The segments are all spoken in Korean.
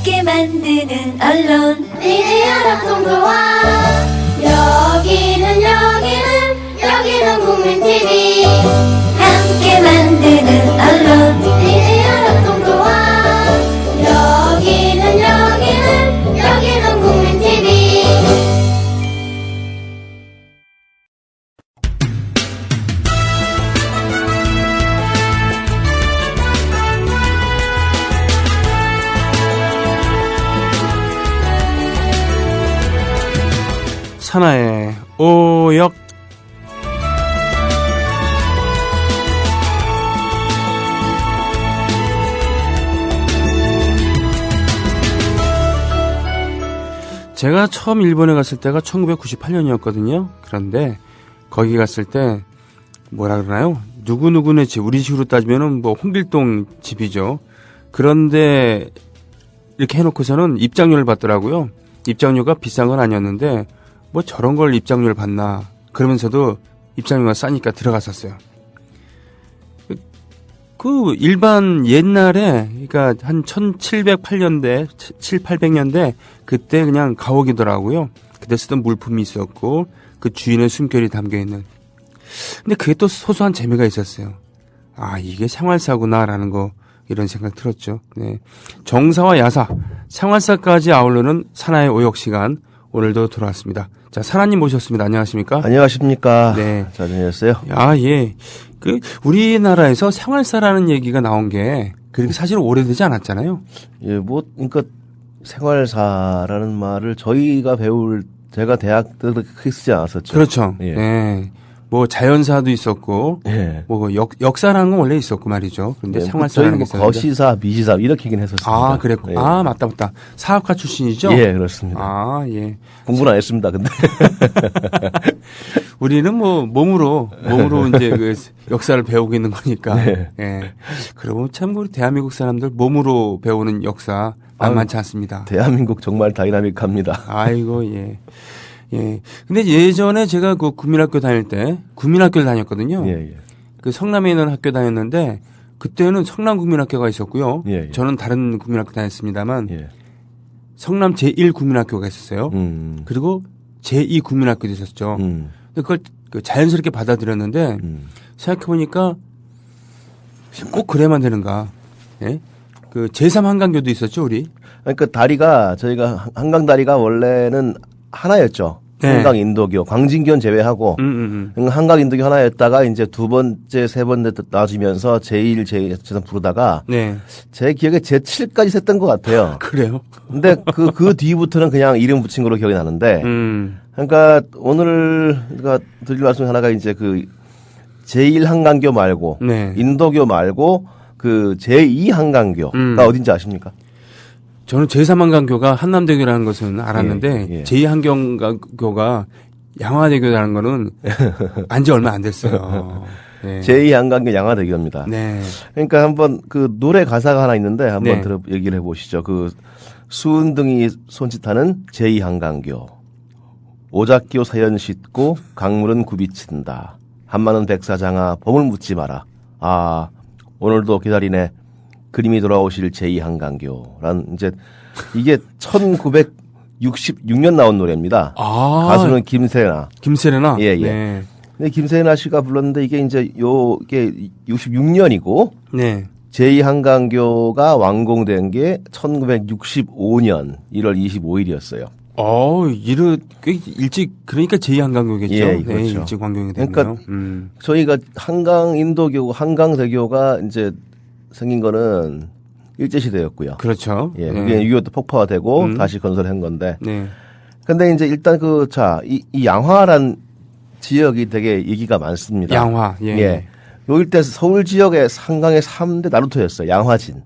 함께 만드는 언론 미디어 협동조합. 여기는 국민TV. 함께 만드는 언론 미디어 협동조합. 여기는 국민TV. 산하의 오역. 제가 처음 일본에 갔을 때가 1998년이었거든요. 그런데 거기 갔을 때 뭐라 그러나요? 누구누구네 집, 우리 집으로 따지면은 뭐 홍길동 집이죠. 그런데 이렇게 해놓고서는 입장료를 받더라고요. 입장료가 비싼 건 아니었는데 뭐 저런 걸 입장료를 받나 그러면서도 입장료가 싸니까 들어갔었어요. 그 일반 옛날에 그러니까 한 1708년대 7,800년대 그때 그냥 가옥이더라고요. 그때 쓰던 물품이 있었고 그 주인의 숨결이 담겨있는. 근데 그게 또 소소한 재미가 있었어요. 아, 이게 생활사구나라는 거 이런 생각 들었죠. 네. 정사와 야사, 생활사까지 아우르는 산하의 오역 시간 오늘도 돌아왔습니다. 자, 산하님 모셨습니다. 안녕하십니까? 안녕하십니까? 네. 잘 지내셨어요? 아, 예. 그 우리나라에서 생활사라는 얘기가 나온 게 그렇게 사실 오래되지 않았잖아요. 예, 뭐 그러니까 생활사라는 말을 제가 대학 때 크게 쓰지 않았었죠. 그렇죠. 예. 예. 뭐 자연사도 있었고, 예. 뭐 역사라는 건 원래 있었고 말이죠. 그런데 예, 생활사라는 게 저희는 뭐 있었는데. 거시사, 미시사 이렇게긴 했었습니다. 아, 그랬고. 예. 아, 맞다. 사학과 출신이죠? 예, 그렇습니다. 아, 예. 공부는 안 했습니다. 근데 우리는 뭐 몸으로 이제 그 역사를 배우고 있는 거니까. 네. 예. 그러고 참 우리 대한민국 사람들 몸으로 배우는 역사 만만치 않습니다. 대한민국 정말 다이나믹합니다. 아이고, 예. 예. 근데 예전에 제가 그 국민학교 다닐 때 국민학교를 다녔거든요. 예, 예. 그 성남에 있는 학교 다녔는데 그때는 성남국민학교가 있었고요. 예, 예. 저는 다른 국민학교 다녔습니다만 예. 성남 제1국민학교가 있었어요. 그리고 제2국민학교도 있었죠. 근데 그걸 그 자연스럽게 받아들였는데 생각해보니까 꼭 그래야만 되는가. 예? 그 제3한강교도 있었죠, 우리. 그러니까 다리가 저희가 한강 다리가 원래는 하나였죠. 네. 한강 인도교, 광진교는 제외하고 한강 인도교 하나였다가 이제 두 번째, 세 번째 나눠지면서 제1, 제2 부르다가 네. 제 기억에 제7까지 셌던 것 같아요. 그래요? 근데 그 뒤부터는 그냥 이름 붙인 걸로 기억이 나는데 그러니까 오늘 제가 드릴 말씀 하나가 이제 그 제1 한강교 말고 네. 인도교 말고 그 제2 한강교가 어딘지 아십니까? 저는 제3한강교가 한남대교라는 것은 알았는데 예, 예. 제2한강교가 양화대교라는 거는 안지 얼마 안 됐어요. 네. 제2 한강교 양화대교입니다. 네. 그러니까 한번 그 노래 가사가 하나 있는데 한번 네. 얘기를 해보시죠. 그 수은등이 손짓하는 제2 한강교. 오작교 사연 싣고 강물은 굽이친다. 한마는 백사장아 범을 묻지 마라. 아 오늘도 기다리네. 그림이 돌아오실 제2 한강교란 이제 이게 1966년 나온 노래입니다. 아. 가수는 김세나. 김세레나? 예, 예. 네. 근데 김세나 씨가 불렀는데 이게 이제 이게 66년이고 네. 제2 한강교가 완공된 게 1965년 1월 25일이었어요. 꽤 일찍, 그러니까 제2한강교겠죠. 예, 네, 그렇죠. 일찍 완공이 됐네요. 그러니까 저희가 한강 인도교, 한강대교가 이제 생긴 거는 일제시대였고요. 그렇죠. 예, 네. 그게 6.25 때 폭파가 되고 다시 건설한 건데. 네. 근데 이제 일단 이 양화란 지역이 되게 얘기가 많습니다. 양화, 예. 예. 요 일대 서울 지역의 한강의 3대 나루터였어요. 양화진.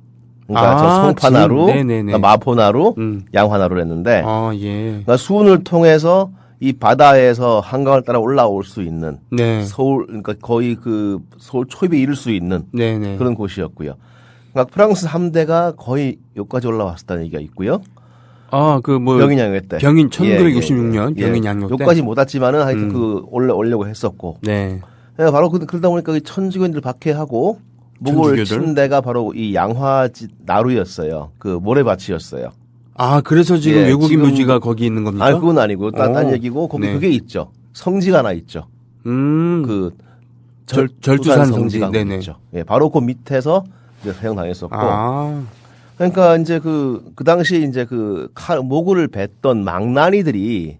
그러니까 저 송파나루, 그러니까 마포나루, 양화나루를 했는데. 예. 그러니까 수운을 통해서 이 바다에서 한강을 따라 올라올 수 있는 네. 서울, 그러니까 거의 그 서울 초입에 이를 수 있는 네네. 그런 곳이었고요. 그러니까 프랑스 함대가 거의 여기까지 올라왔었다는 얘기가 있고요. 병인 양요 때. 병인 1966년 병인 양요 때. 여기까지 못 왔지만은 하여튼 오려고 했었고. 네. 바로 그러다 보니까 천주교인들 박해하고 목을 친 데가 바로 이 양화지 나루였어요. 그 모래밭이었어요. 아, 그래서 지금 예, 외국인 지금- 묘지가 거기 있는 겁니까? 아, 그건 아니고 딴 어. 얘기고 거기 네. 그게 있죠. 성지가 하나 있죠. 그 그 절두산 성지. 성지가 네네. 있죠. 예, 바로 그 밑에서 이제 사용당했었고. 아, 그러니까 이제 그 당시 이제 그 모구를 뱉던 망나니들이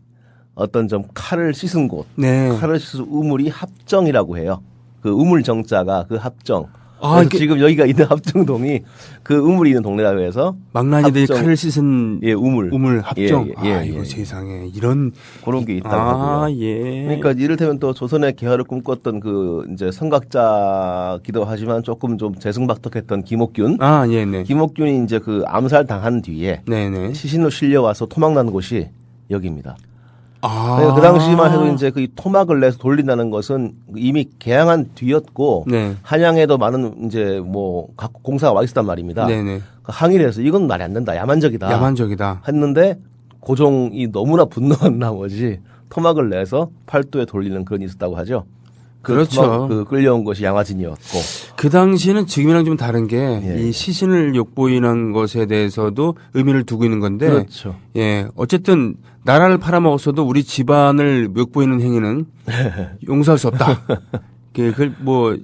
어떤 좀 칼을 씻은 곳, 네. 칼을 씻은 우물이 합정이라고 해요. 그 우물 정자가 그 합정. 아, 그래서 이게- 지금 여기가 있는 합정동이 그 우물이 있는 동네라고 해서 망나니들이 합정- 칼을 씻은 예, 우물. 합정. 예, 예, 아, 예, 이거 예. 세상에 이런 그런 게 있다고 아, 하고요. 예. 그러니까 이를테면 또 조선의 개화를 꿈꿨던 그 이제 선각자기도 하지만 조금 좀 재승박덕했던 김옥균. 아, 예, 네. 김옥균이 이제 그 암살 당한 뒤에 네, 네. 시신으로 실려와서 토막난 곳이 여기입니다. 아. 그러니까 그 당시만 해도 이제 그 토막을 내서 돌린다는 것은 이미 개항한 뒤였고 네. 한양에도 많은 이제 뭐 각 공사가 와 있었단 말입니다. 네, 네. 그 항의를 해서 이건 말이 안 된다. 야만적이다. 야만적이다. 했는데 고종이 너무나 분노한 나머지 토막을 내서 팔도에 돌리는 그런 일이 있었다고 하죠. 그 그렇죠. 토막, 그 끌려온 것이 양화진이었고. 그 당시에는 지금이랑 좀 다른 게 이 예. 시신을 욕보이는 것에 대해서도 의미를 두고 있는 건데 그렇죠. 예, 어쨌든 나라를 팔아먹었어도 우리 집안을 욕보이는 행위는 용서할 수 없다. 그걸 뭐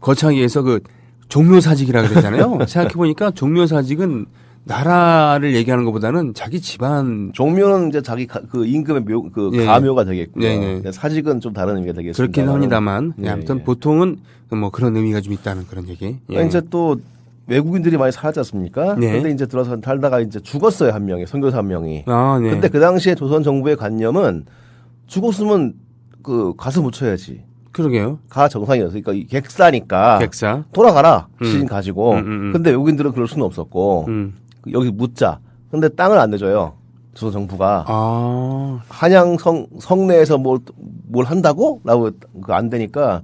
거창하게 해서 그 종묘사직이라 그랬잖아요. 생각해 보니까 종묘사직은 나라를 얘기하는 것보다는 자기 집안 종묘는 이제 자기 그 임금의 그 예. 가묘가 되겠고요. 네네. 사직은 좀 다른 의미가 되겠습니다. 그렇긴 합니다만 예, 아무튼 예. 보통은 뭐 그런 의미가 좀 있다는 그런 얘기. 예. 이제 또 외국인들이 많이 살았지 않습니까? 네. 근데 이제 들어서 살다가 이제 죽었어요, 한 명이. 선교사 한 명이. 아, 네. 근데 그 당시에 조선 정부의 관념은 죽었으면 그 가서 묻혀야지. 그러게요. 가 정상이었어요. 그러니까 이 객사니까 객사. 돌아가라. 시신 가지고. 음. 근데 외국인들은 그럴 수는 없었고 음. 여기 묻자. 근데 땅을 안 내줘요. 조선 정부가. 아. 한양 성내에서 뭘 한다고? 라고 그 안 되니까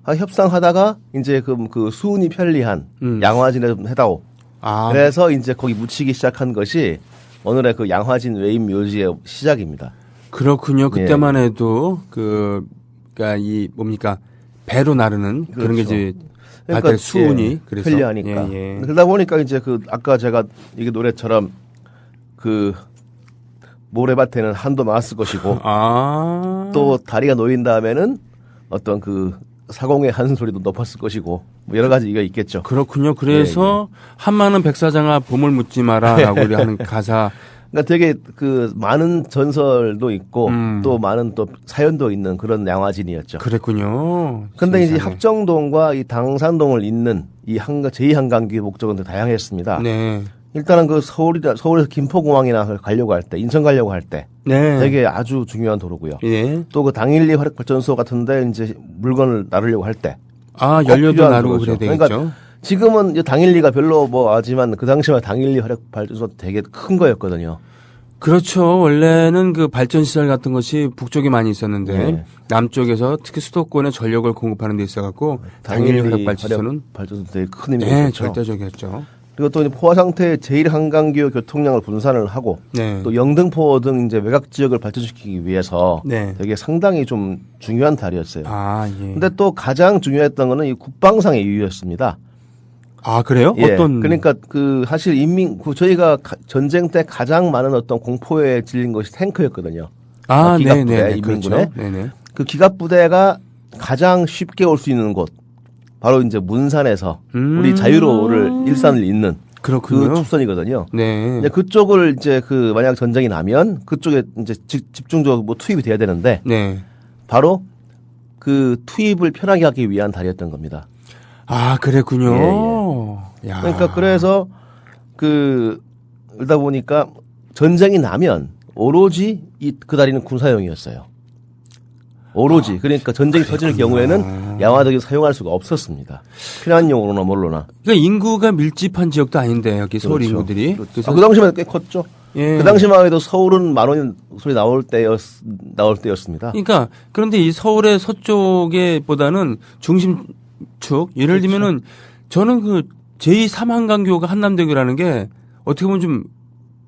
협상하다가 이제 그 수운이 편리한 양화진에 좀 해다오. 아. 그래서 이제 거기 묻히기 시작한 것이 오늘의 그 양화진 외임 묘지의 시작입니다. 그렇군요. 그때만 해도 그러니까 이 뭡니까 배로 나르는 그런 게 그렇죠. 이제 바다의 수운이 예, 그래서 편리하니까. 예, 예. 그러다 보니까 이제 그 아까 제가 이게 노래처럼 그 모래밭에는 한도 많았을 것이고 아. 또 다리가 놓인 다음에는 어떤 그 사공의 한 소리도 높았을 것이고 뭐 여러 가지 이가 있겠죠. 그렇군요. 그래서 한마는 백사장아 봄을 묻지 마라라고 우리 하는 가사. 그러니까 되게 그 많은 전설도 있고 음. 또 많은 또 사연도 있는 그런 양화진이었죠. 그랬군요. 근데 이제 세상에. 합정동과 이 당산동을 잇는 이 제2한강교의 목적은 더 다양했습니다. 네. 일단은 그 서울에서 김포공항이나 가려고 할 때, 인천 가려고 할 때 네. 되게 아주 중요한 도로고요. 예. 또 그 당일리 화력발전소 같은데 이제 물건을 나르려고 할 때. 아, 꼭 연료도 필요한 나르고 도로죠. 그래야 되겠죠. 그러니까 지금은 이 당일리가 별로 뭐 하지만 그 당시만 당일리 화력발전소 되게 큰 거였거든요. 그렇죠. 원래는 그 발전 시설 같은 것이 북쪽에 많이 있었는데 네. 남쪽에서 특히 수도권에 전력을 공급하는 데 있어갖고 당일 화력 발전소는 발전소 되게 큰 의미가 네, 있었죠. 절대적이었죠. 그리고 또 이제 포화 상태의 제1한강교 교통량을 분산을 하고 네. 또 영등포 등 이제 외곽 지역을 발전시키기 위해서 네. 되게 상당히 좀 중요한 다리였어요. 아, 예. 근데 또 가장 중요했던 거는 이 국방상의 이유였습니다. 아, 그래요? 예, 어떤 그러니까 그 사실 저희가 전쟁 때 가장 많은 어떤 공포에 질린 것이 탱크였거든요. 아, 기갑부대, 네, 네. 인민군의. 그렇죠. 네, 네. 그 기갑부대가 가장 쉽게 올 수 있는 곳 바로 이제 문산에서 우리 자유로를 일산을 잇는 그렇군요. 그 축선이거든요. 네. 이제 그쪽을 이제 그 만약 전쟁이 나면 그쪽에 이제 집중적으로 뭐 투입이 돼야 되는데 네. 바로 그 투입을 편하게 하기 위한 다리였던 겁니다. 아, 그랬군요. 야. 그러니까 그래서 그러다 보니까 전쟁이 나면 오로지 그 다리는 군사용이었어요. 오로지 그러니까 전쟁이 터질 경우에는 양화도를 사용할 수가 없었습니다. 필요한 용으로나 뭘로나. 그러니까 인구가 밀집한 지역도 아닌데 여기 서울 그렇죠. 인구들이. 그래서 그 당시만 꽤 컸죠. 예. 그 당시만 해도 서울은 10,000원 소리 나올 때였습니다. 그러니까 그런데 이 서울의 서쪽에보다는 중심축 예를 들면은 저는 그 제2삼한강교가 한남대교라는 게 어떻게 보면 좀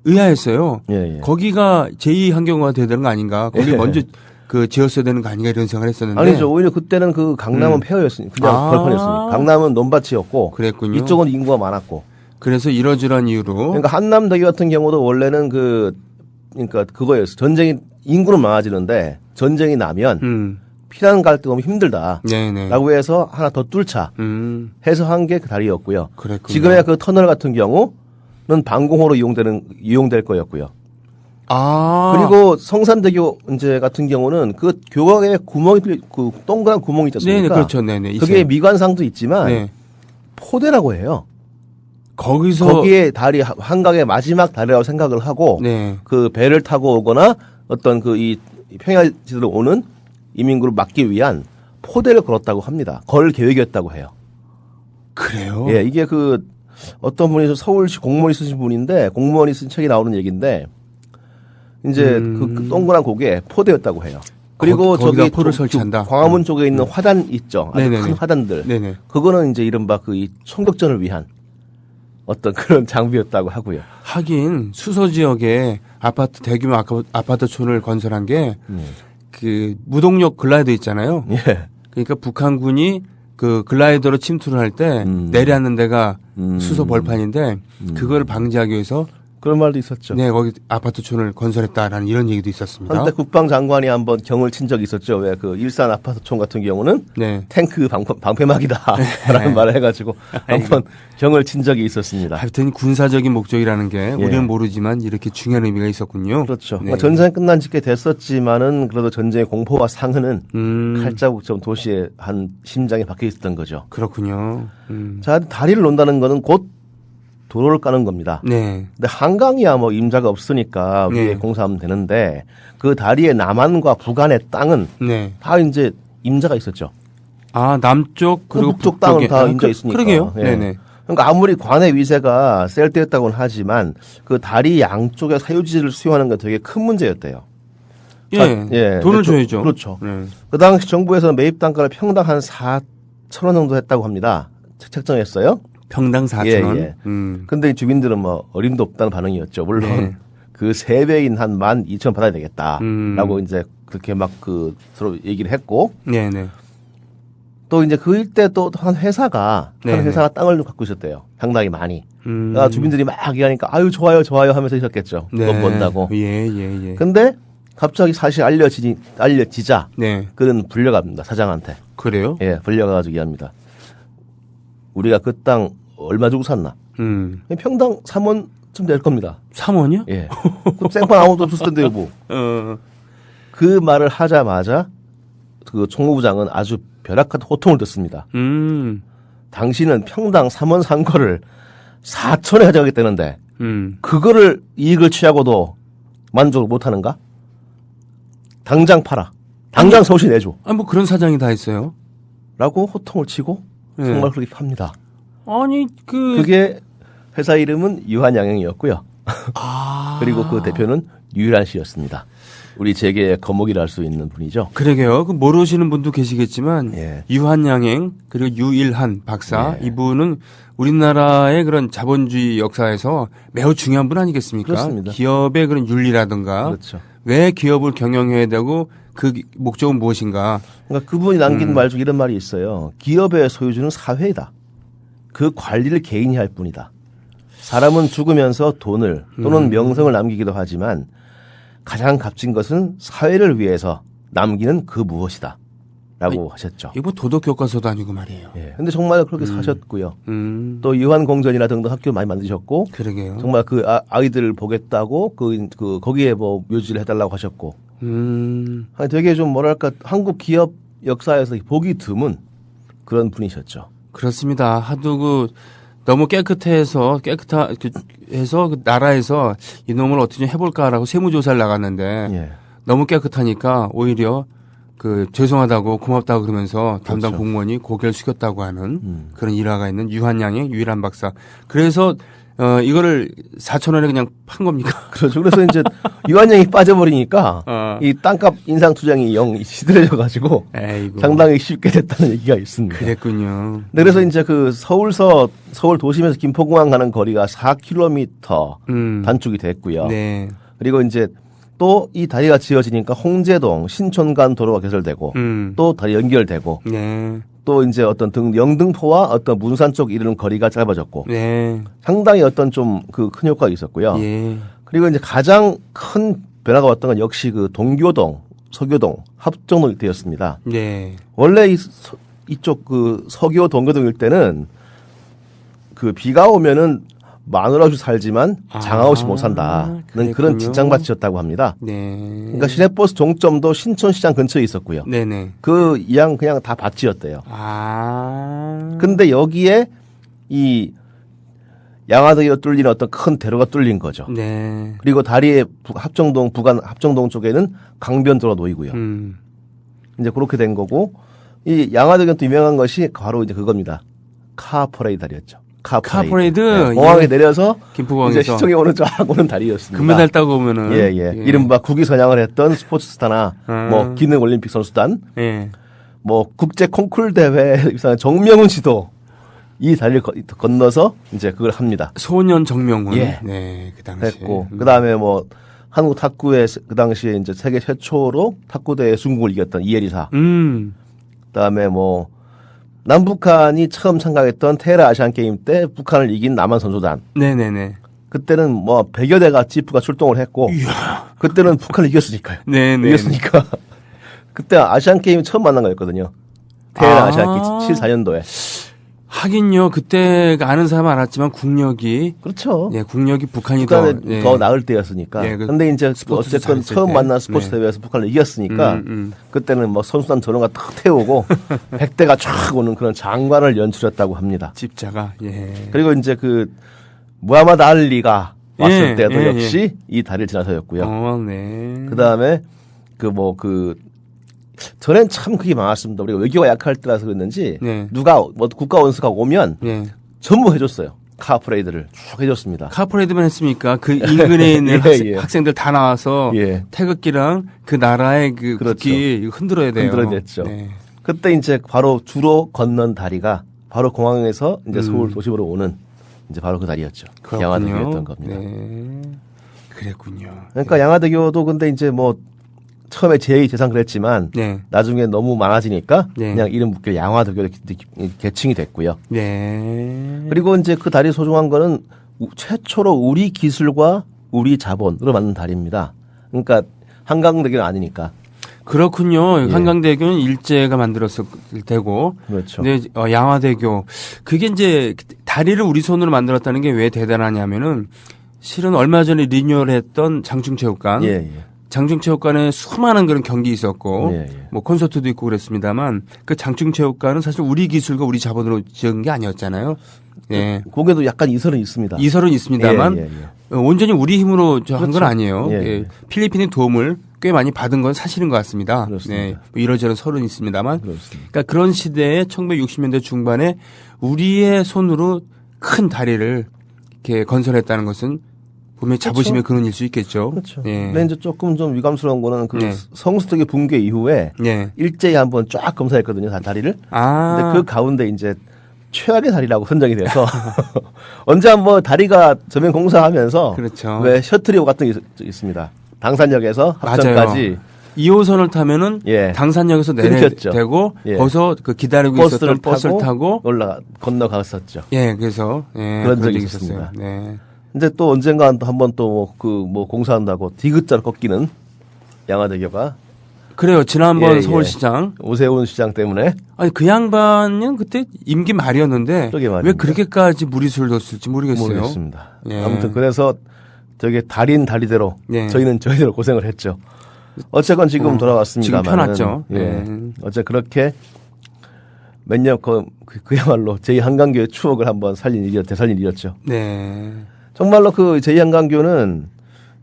의아했어요. 예, 예. 거기가 제2한강교가 돼야 되는 거 아닌가? 거기 예. 먼저 그 지었어야 되는 거 아닌가 이런 생각을 했었는데. 아니죠. 오히려 그때는 그 강남은 폐허였으니까 그냥 아. 벌판이었으니까 강남은 논밭이었고 그랬군요. 이쪽은 인구가 많았고 그래서 이러저러한 이유로 그러니까 한남대교 같은 경우도 원래는 그러니까 그거였어. 전쟁이 인구는 많아지는데 전쟁이 나면 피난 갈 데 너무 힘들다. 네네. 라고 해서 하나 더 뚫자 해서 한 게 그 다리였고요. 그랬군요. 지금의 그 터널 같은 경우는 방공호로 이용될 거였고요. 아. 그리고 성산대교 이제 같은 경우는 그 교각에 그 동그란 구멍이 있지 않습니까? 네네, 그렇죠. 네네. 그게 있어요. 미관상도 있지만 네. 포대라고 해요. 거기서 거기에 다리 한강의 마지막 다리라고 생각을 하고 네. 그 배를 타고 오거나 어떤 그 이 평야지대로 오는 이민구를 막기 위한 포대를 걸었다고 합니다. 걸 계획이었다고 해요. 그래요? 예, 이게 그 어떤 분이 서울시 공무원이 쓰신 분인데 공무원이 쓴 책에 나오는 얘기인데 이제 그 동그란 고개 포대였다고 해요. 그리고 거기다 저기 포를 설치한다. 광화문 쪽에 있는 화단 있죠. 아주 네네네. 큰 화단들. 네네. 그거는 이제 이른바 그 이 총격전을 위한 어떤 그런 장비였다고 하고요. 하긴 수서 지역에 대규모 아파트촌을 건설한 게 그 무동력 글라이더 있잖아요. 예. 그러니까 북한군이 그 글라이더로 침투를 할 때 내려앉는 데가 수소 벌판인데 그걸 방지하기 위해서 그런 말도 있었죠. 네 거기 아파트촌을 건설했다라는 이런 얘기도 있었습니다. 한때 국방장관이 한번 경을 친 적이 있었죠. 왜 그 일산 아파트촌 같은 경우는 네. 탱크 방패막이다라는 말을 해가지고 한번 경을 친 적이 있었습니다. 하여튼 군사적인 목적이라는 게 예. 우리는 모르지만 이렇게 중요한 의미가 있었군요. 그렇죠. 네. 그러니까 전쟁이 끝난 지 꽤 됐었지만은 그래도 전쟁의 공포와 상흔은 칼자국처럼 도시에 한 심장에 박혀 있었던 거죠. 그렇군요. 자, 다리를 논다는 거는 곧 도로를 까는 겁니다. 네. 근데 한강이야 뭐 임자가 없으니까 위에 네. 공사하면 되는데 그 다리의 남한과 북한의 땅은 네. 다 이제 임자가 있었죠. 아 남쪽 그리고 북쪽 땅은 북쪽에. 다 임자 있으니까. 그러게요. 예. 네네. 그러니까 아무리 관의 위세가 셀 때였다고는 하지만 그 다리 양쪽의 사유지를 수용하는 게 되게 큰 문제였대요. 예. 예. 돈을 근데 줘야죠. 그렇죠. 네. 그 당시 정부에서 매입 단가를 평당 한 4,000원 정도 했다고 합니다. 책정했어요. 평당 4,000원. 예. 근데 주민들은 뭐 어림도 없다는 반응이었죠. 물론 네. 그 3배인 한 12,000원 받아야 되겠다라고 이제 그렇게 막 그 서로 얘기를 했고 네네. 또 이제 그 일대 또 한 회사가 네네. 한 회사가 땅을 갖고 있었대요. 상당히 많이. 그러니까 음. 주민들이 막 얘기하니까 아유 좋아요 좋아요 하면서 있었겠죠. 돈 번다고. 예. 근데 갑자기 사실 알려지자 네. 그는 불려갑니다. 사장한테. 그래요? 예, 불려가지고 얘기합니다. 우리가 그 땅 얼마 주고 샀나? 평당 3원쯤 될 겁니다. 3원이요? 예. 그럼 생판 아무도 없을 텐데요, 뭐. 그 말을 하자마자 그 총무부장은 아주 벼락같은 호통을 듣습니다. 당신은 평당 3원 산 거를 4천에 가져가겠다는데 그거를 이익을 취하고도 만족을 못하는가? 당장 팔아. 당장 서울시 내줘. 아니 뭐 그런 사장이 다 있어요. 라고 호통을 치고 네. 정말 그렇게 팝니다. 아니 그게 회사 이름은 유한양행이었고요. 그리고 그 대표는 유일한 씨였습니다. 우리 재계의 거목이라 할 수 있는 분이죠. 그러게요. 그 모르시는 분도 계시겠지만 예. 유한양행 그리고 유일한 박사 예. 이분은 우리나라의 그런 자본주의 역사에서 매우 중요한 분 아니겠습니까? 그렇습니다. 기업의 그런 윤리라든가 그렇죠. 왜 기업을 경영해야 되고 그 목적은 무엇인가? 그러니까 그분이 남긴 말 중 이런 말이 있어요. 기업의 소유주는 사회이다. 그 관리를 개인이 할 뿐이다. 사람은 죽으면서 돈을 또는 명성을 남기기도 하지만 가장 값진 것은 사회를 위해서 남기는 그 무엇이다. 라고 하셨죠. 이거 뭐 도덕 교과서도 아니고 말이에요. 예. 근데 정말 그렇게 사셨고요. 음, 또 유한공전이나 등등 학교 많이 만드셨고 그러게요. 정말 그 아이들을 보겠다고 그 거기에 뭐 묘지를 해달라고 하셨고 아니 되게 좀 뭐랄까 한국 기업 역사에서 보기 드문 그런 분이셨죠. 그렇습니다. 하도 너무 깨끗해서 그 나라에서 이놈을 어떻게 좀 해볼까라고 세무조사를 나갔는데 예. 너무 깨끗하니까 오히려 그 죄송하다고 고맙다고 그러면서 담당 그렇죠. 공무원이 고개를 숙였다고 하는 그런 일화가 있는 유한양의 유일한 박사. 그래서 이거를 4,000원에 그냥 판 겁니까? 그렇죠. 그래서 이제 유한양이 빠져버리니까 이 땅값 인상 투쟁이 영 시들해져가지고 에이구. 상당히 쉽게 됐다는 얘기가 있습니다. 그랬군요. 네, 그래서 이제 그 서울 도심에서 김포공항 가는 거리가 4km 단축이 됐고요. 네. 그리고 이제 또 이 다리가 지어지니까 홍제동, 신촌간 도로가 개설되고 또 다리 연결되고 네. 또 이제 어떤 영등포와 어떤 문산 쪽 이르는 거리가 짧아졌고 네. 상당히 어떤 좀 그 큰 효과가 있었고요. 예. 그리고 이제 가장 큰 변화가 왔던 건 역시 그 동교동, 서교동, 합정동 일대였습니다. 네. 원래 이쪽 그 서교 동교동 일대는 그 비가 오면은 마누라 없이 살지만 장아 없이 못 산다는 그랬군요. 그런 진장밭이었다고 합니다. 네. 그러니까 시내버스 종점도 신촌시장 근처에 있었고요. 네네. 그 이양 그냥 다 밭이었대요. 아. 근데 여기에 이 양화대교 뚫리는 어떤 큰 대로가 뚫린 거죠. 네. 그리고 다리에 합정동 부간 합정동 쪽에는 강변도로가 놓이고요. 이제 그렇게 된 거고 이 양화대교는 또 유명한 것이 바로 이제 그겁니다. 카퍼레이드 다리였죠. 카퍼레이드. 네, 공항에 예. 내려서 김포공항에서 이제 시청에 오는 쫙 오는 다리였습니다. 금메달 따고 오면은. 예. 이른바 국위 선양을 했던 스포츠 스타나 뭐 기능 올림픽 선수단, 예. 뭐 국제 콩쿨 대회 정명훈 씨도 이 다리를 건너서 이제 그걸 합니다. 소년 정명훈. 예. 네. 그 당시에. 했고 그다음에 뭐 한국 탁구의 그 당시에 이제 세계 최초로 탁구대회 중국을 이겼던 이혜리사. 그다음에 뭐 남북한이 처음 참가했던 테헤란 아시안 게임 때 북한을 이긴 남한 선수단. 네네네. 그때는 뭐 100여 대가 지프가 출동을 했고 그때는 북한을 이겼으니까요. 네네. 이겼으니까 그때 아시안 게임 처음 만난 거였거든요. 테헤란 아시안 게임 74년도에. 하긴요. 그때 아는 사람 알았지만 국력이 그렇죠. 예, 국력이 북한이 북한에 더, 예. 더 나을 때였으니까. 예, 그 근데 이제 스포츠도 어쨌건 잘했을 처음 때. 만난 스포츠 네. 대회에서 북한을 이겼으니까 그때는 뭐 선수단 전원가 탁 태우고 100대가 쫙 오는 그런 장관을 연출했다고 합니다. 집자가 예. 그리고 이제 그 무하마드 알리가 왔을 예, 때도 예, 역시 이 다리를 지나서였고요. 네. 그다음에 전엔 참 그게 많았습니다. 우리가 외교가 약할 때라서 그랬는지 네. 누가 뭐 국가 원수가 오면 예. 전부 해줬어요. 카프레이드를 쭉 해줬습니다. 카퍼레이드만 했습니까? 그 인근에 있는 예. 학생들 다 나와서 예. 태극기랑 그 나라의 그 그렇죠. 국기 흔들어야 돼요. 흔들어냈죠. 네. 그때 이제 바로 주로 건넌 다리가 바로 공항에서 이제 서울 도심으로 오는 이제 바로 그 다리였죠. 그렇군요. 양화대교였던 겁니다. 네. 그랬군요. 그러니까 양화대교도 근데 이제 뭐 처음에 제2재상 그랬지만 네. 나중에 너무 많아지니까 네. 그냥 이름 묶여 양화대교로 개칭이 됐고요. 네. 그리고 이제 그 다리 소중한 거는 최초로 우리 기술과 우리 자본으로 만든 다리입니다. 그러니까 한강대교는 아니니까. 그렇군요. 예. 한강대교는 일제가 만들었을 테고. 그렇죠. 근데 양화대교 그게 이제 다리를 우리 손으로 만들었다는 게 왜 대단하냐면은 실은 얼마 전에 리뉴얼했던 장충체육관. 예. 장충체육관에 수많은 그런 경기 있었고 예. 뭐 콘서트도 있고 그랬습니다만 그 장충체육관은 사실 우리 기술과 우리 자본으로 지은 게 아니었잖아요. 예. 거기에도 약간 이설은 있습니다. 이설은 있습니다만 예. 온전히 우리 힘으로 한 건 그렇죠. 아니에요. 예. 예. 필리핀의 도움을 꽤 많이 받은 건 사실인 것 같습니다. 그렇습니다. 네. 뭐 이러저런 설은 있습니다만. 그렇습니다. 그러니까 그런 시대에 1960년대 중반에 우리의 손으로 큰 다리를 이렇게 건설했다는 것은 분명히 자부심의 근원일 수 있겠죠. 그렇죠. 예. 근데 이제 조금 좀 위감스러운 거는 그 네. 성수대교 붕괴 이후에 예. 일제히 한번 쫙 검사했거든요, 다리를. 아. 근데 그 가운데 이제 최악의 다리라고 선정이 돼서 언제 한번 다리가 저면 공사하면서 그렇죠. 왜 셔틀이 같은 게 있습니다. 당산역에서 합정까지 2호선을 타면은 예. 당산역에서 끊겼죠. 내려되고 예. 거기서 그 기다리고 있었던 버스를 타고 건너갔었죠. 예, 그래서 예, 그런 적이 적이 있었습니다. 있었어요. 네. 근데 또 언젠가 한번 또 공사한다고 디귿자로 꺾이는 양화대교가 그래요. 지난번 예, 예. 서울시장 오세훈 시장 때문에 아니 그 양반은 그때 임기 말이었는데 그러게 말입니다. 왜 그렇게까지 무리수를 뒀을지 모르겠어요. 모르겠습니다. 예. 아무튼 그래서 저게 달인 다리대로 예. 저희는 저희대로 고생을 했죠. 어쨌건 지금 돌아왔습니다만 지금 편하죠. 예. 어째 그렇게 몇 년 그야말로 제2한강교의 추억을 한번 되살린 일이었죠. 네. 정말로 그 제2한강교는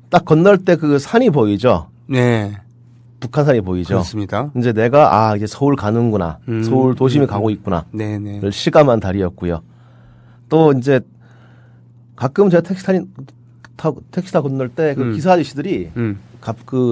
딱 건널 때 그 산이 보이죠. 네. 북한산이 보이죠. 그렇습니다. 이제 내가 이제 서울 가는구나. 서울 도심에 가고 있구나. 네네. 를 실감한 다리였고요. 또 이제 가끔 제가 택시 타 건널 때 그 기사 아저씨들이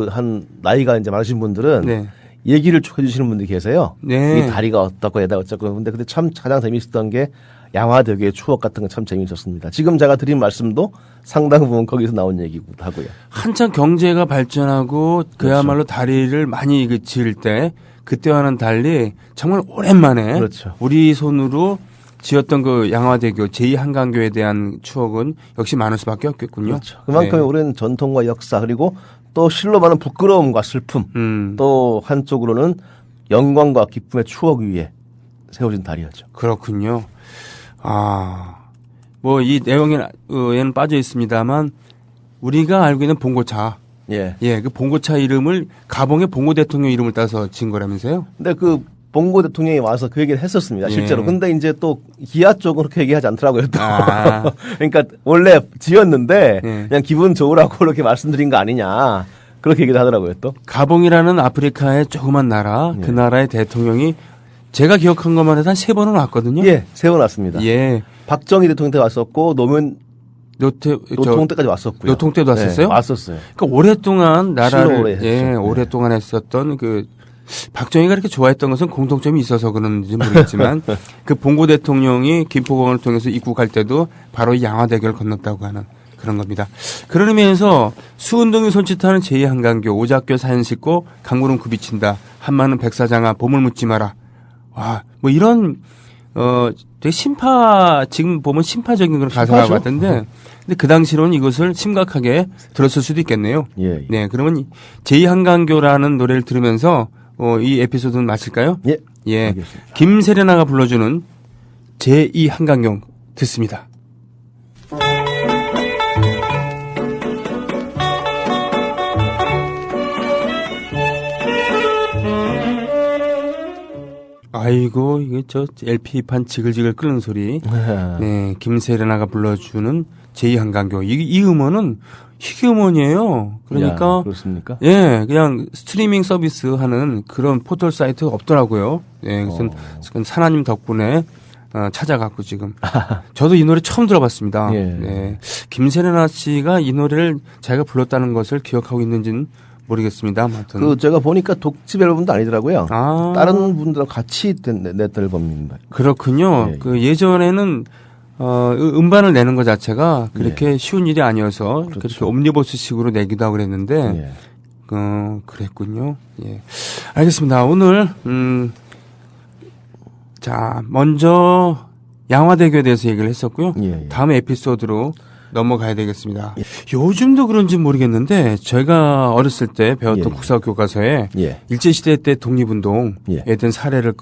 한 나이가 이제 많으신 분들은 네. 얘기를 쭉 해주시는 분들이 계세요. 네. 이 다리가 어떻고 얘다 어쩌고. 근데 참 가장 재미있었던 게 양화대교의 추억 같은 건 참 재미있었습니다. 지금 제가 드린 말씀도 상당 부분 거기서 나온 얘기기도 하고요. 한창 경제가 발전하고 그야말로 다리를 많이 지을 때 그때와는 달리 정말 오랜만에 그렇죠. 우리 손으로 지었던 그 양화대교 제2한강교에 대한 추억은 역시 많을 수밖에 없겠군요. 그렇죠. 그만큼 네. 오랜 전통과 역사 그리고 또 실로 많은 부끄러움과 슬픔 또 한쪽으로는 영광과 기쁨의 추억 위에 세워진 다리였죠. 그렇군요. 뭐 이 내용에는 빠져 있습니다만 우리가 알고 있는 봉고차. 예. 예, 그 봉고차 이름을 가봉의 봉고 대통령 이름을 따서 지은 거라면서요? 근데 그 봉고 대통령이 와서 그 얘기를 했었습니다. 실제로. 예. 근데 이제 또 기아 쪽은 그렇게 얘기하지 않더라고요. 또. 아. 그러니까 원래 지었는데 예. 그냥 기분 좋으라고 그렇게 말씀드린 거 아니냐. 그렇게 얘기를 하더라고요. 또. 가봉이라는 아프리카의 조그만 나라, 그 나라의 대통령이 제가 기억한 것만 해도 한 3번은 왔거든요. 예, 세워놨습니다. 예. 박정희 대통령 때 왔었고 노무현 노통 때까지 왔었고요. 노통 때도 왔었어요? 네, 왔었어요. 그러니까 오랫동안 나라를 오래 했죠. 예, 네. 오랫동안 했었던 그 박정희가 이렇게 좋아했던 것은 공통점이 있어서 그런지 모르겠지만 그 봉고 대통령이 김포공항을 통해서 입국할 때도 바로 이 양화대교를 건넜다고 하는 그런 겁니다. 그런 의미에서 수운동이 손짓하는 제2한강교, 오작교 사연 싣고 강물은 굽이친다. 한마는 백사장아 보물 묻지 마라. 와, 뭐 이런 되게 지금 보면 심파적인 그런 가사라고 같은데, 근데 그 당시로는 이것을 심각하게 들었을 수도 있겠네요. 예. 네, 그러면 제2한강교라는 노래를 들으면서 이 에피소드는 마칠까요? 예. 예. 알겠습니다. 김세레나가 불러주는 제2한강교 듣습니다. 아이고, 이게 LP판 지글지글 끓는 소리. 네, 김세레나가 불러주는 제2한강교. 이 음원은 희귀 음원이에요. 그러니까. 야, 그렇습니까? 예, 그냥 스트리밍 서비스 하는 그런 포털 사이트가 없더라고요. 예, 그건 사나님 덕분에 찾아갖고 지금. 저도 이 노래 처음 들어봤습니다. 예. 네. 김세레나 씨가 이 노래를 자기가 불렀다는 것을 기억하고 있는지는 모르겠습니다. 아무튼. 그 제가 보니까 독집 앨범도 아니더라고요. 아. 다른 분들하고 같이 냈던 앨범입니다. 그렇군요. 예. 그 예전에는 음반을 내는 것 자체가 그렇게 쉬운 일이 아니어서 그렇죠. 그렇게 옴니버스식으로 내기도 하고 그랬는데 예. 그랬군요. 예. 알겠습니다. 오늘 자, 먼저 양화대교에 대해서 얘기를 했었고요. 예, 예. 다음 에피소드로 넘어가야 되겠습니다. 요즘도 그런지 모르겠는데 제가 어렸을 때 배웠던 예. 국사 교과서에 예. 일제시대 때 독립운동에 예. 대한 사례를